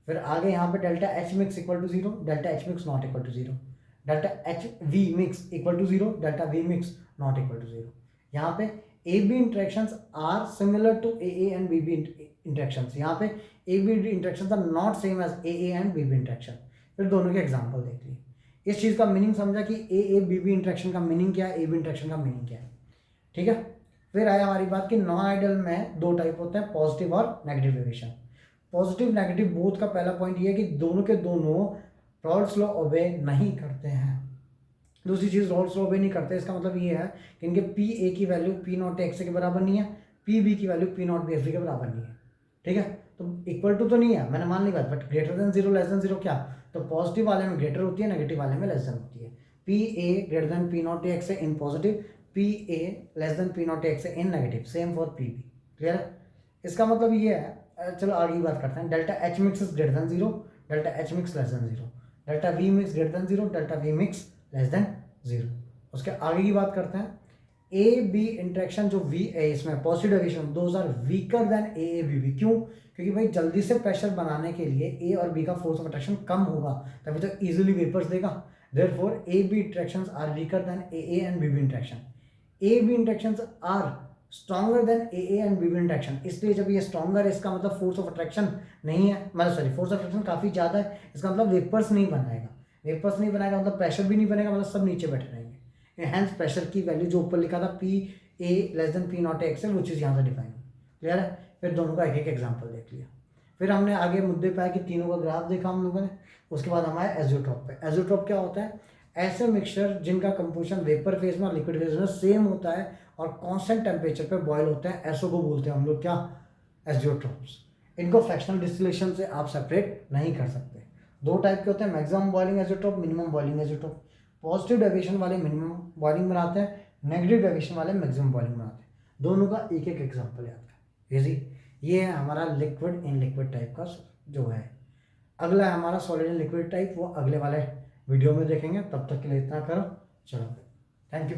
A: फिर आगे यहाँ पे delta H mix equal to zero, delta H mix not equal to zero, delta H V mix equal to zero, delta V mix not equal to zero. यहाँ पे A B interactions are similar to A and B B interactions, यहाँ पे A B interactions are not same as A and B B interaction. फिर दोनों के एग्जाम्पल देख लिए, इस चीज़ का मीनिंग समझा कि ए बी बी इंट्रैक्शन का मीनिंग क्या है, ए बी इंट्रैक्शन का मीनिंग क्या है। ठीक है, फिर आया हमारी बात कि नॉन आइडियल में दो टाइप होते हैं, पॉजिटिव और negative deviation. Positive negative both का पहला पॉइंट ये है कि दोनों के दोनों रॉल्स लॉ ओबे नहीं करते हैं। दूसरी चीज़ रॉल्स लॉ ओबे नहीं करते, इसका मतलब ये है कि इनके पी ए की वैल्यू पी नॉट एक्स के बराबर नहीं है, पी बी की value P not B x के बराबर नहीं है। ठीक है, तो इक्वल टू तो नहीं है, मैंने मान ली बात, but greater than zero less than zero क्या? तो पॉजिटिव वाले में ग्रेटर होती है, नेगेटिव वाले में लेस देन होती है। P A greater than P not X in positive, P A less than P not X in negative, same for P B. Clear है? इसका मतलब ये है, चलो आगे की बात करते हैं। Delta H mix is greater than zero, delta H mix less than zero, delta V mix greater than zero, delta V mix less than zero. उसके आगे की बात करते हैं, ए बी इंट्रैक्शन जो वी ए इसमें positive deviation, those are weaker than A B B. क्यों? क्योंकि भाई जल्दी से प्रेशर बनाने के लिए ए और बी का फोर्स ऑफ अट्रैक्शन कम होगा, तभी तो इजीली वेपर्स देगा। Therefore A B interactions are weaker than A and B B interaction. A B interactions are stronger than A and B B interaction. इसलिए जब ये स्ट्रॉन्गर है, इसका मतलब फोर्स ऑफ अट्रैक्शन नहीं है, मतलब सॉरी फोर्स ऑफ अट्रैक्शन काफ़ी ज़्यादा है, इसका मतलब वेपर्स नहीं बनाएगा। वेपर्स नहीं बनाएगा मतलब प्रेशर भी नहीं बनेगा, मतलब सब नीचे बैठे रहेंगे। हैंस प्रेशर की वैल्यू जो ऊपर लिखा था P A less than P not X है, वो चीज़ यहाँ से डिफाइन है। क्लियर है? फिर दोनों का एक एक एग्जाम्पल देख लिया। फिर हमने आगे मुद्दे पे आया कि तीनों का ग्राफ देखा हम लोगों ने। उसके बाद हम आए एज़ोट्रॉप पे। एज़ोट्रॉप क्या होता है? ऐसे मिक्सचर जिनका कंपोजिशन वेपर फेज में और लिक्विड फेज में सेम होता है और कांस्टेंट टेम्परेचर पे बॉयल होते हैं, ऐसो को बोलते हैं हम लोग क्या? एज़ोट्रॉप्स। इनको फ्रैक्शनल डिस्टिलेशन से आप सेपरेट नहीं कर सकते। दो टाइप के होते हैं, maximum boiling azeotrope, minimum boiling azeotrope. Positive deviation वाले मिनिमम बॉइलिंग बनाते हैं, नेगेटिव डेविएशन वाले मैक्सिमम बॉइलिंग बनाते हैं। दोनों का एक एक एग्जाम्पल याद है। इजी। ये है हमारा लिक्विड इन लिक्विड टाइप का जो है। अगला है हमारा सॉलिड इन लिक्विड टाइप, वो अगले वाले वीडियो में देखेंगे। तब तक के लिए इतना करो। चलो, थैंक यू।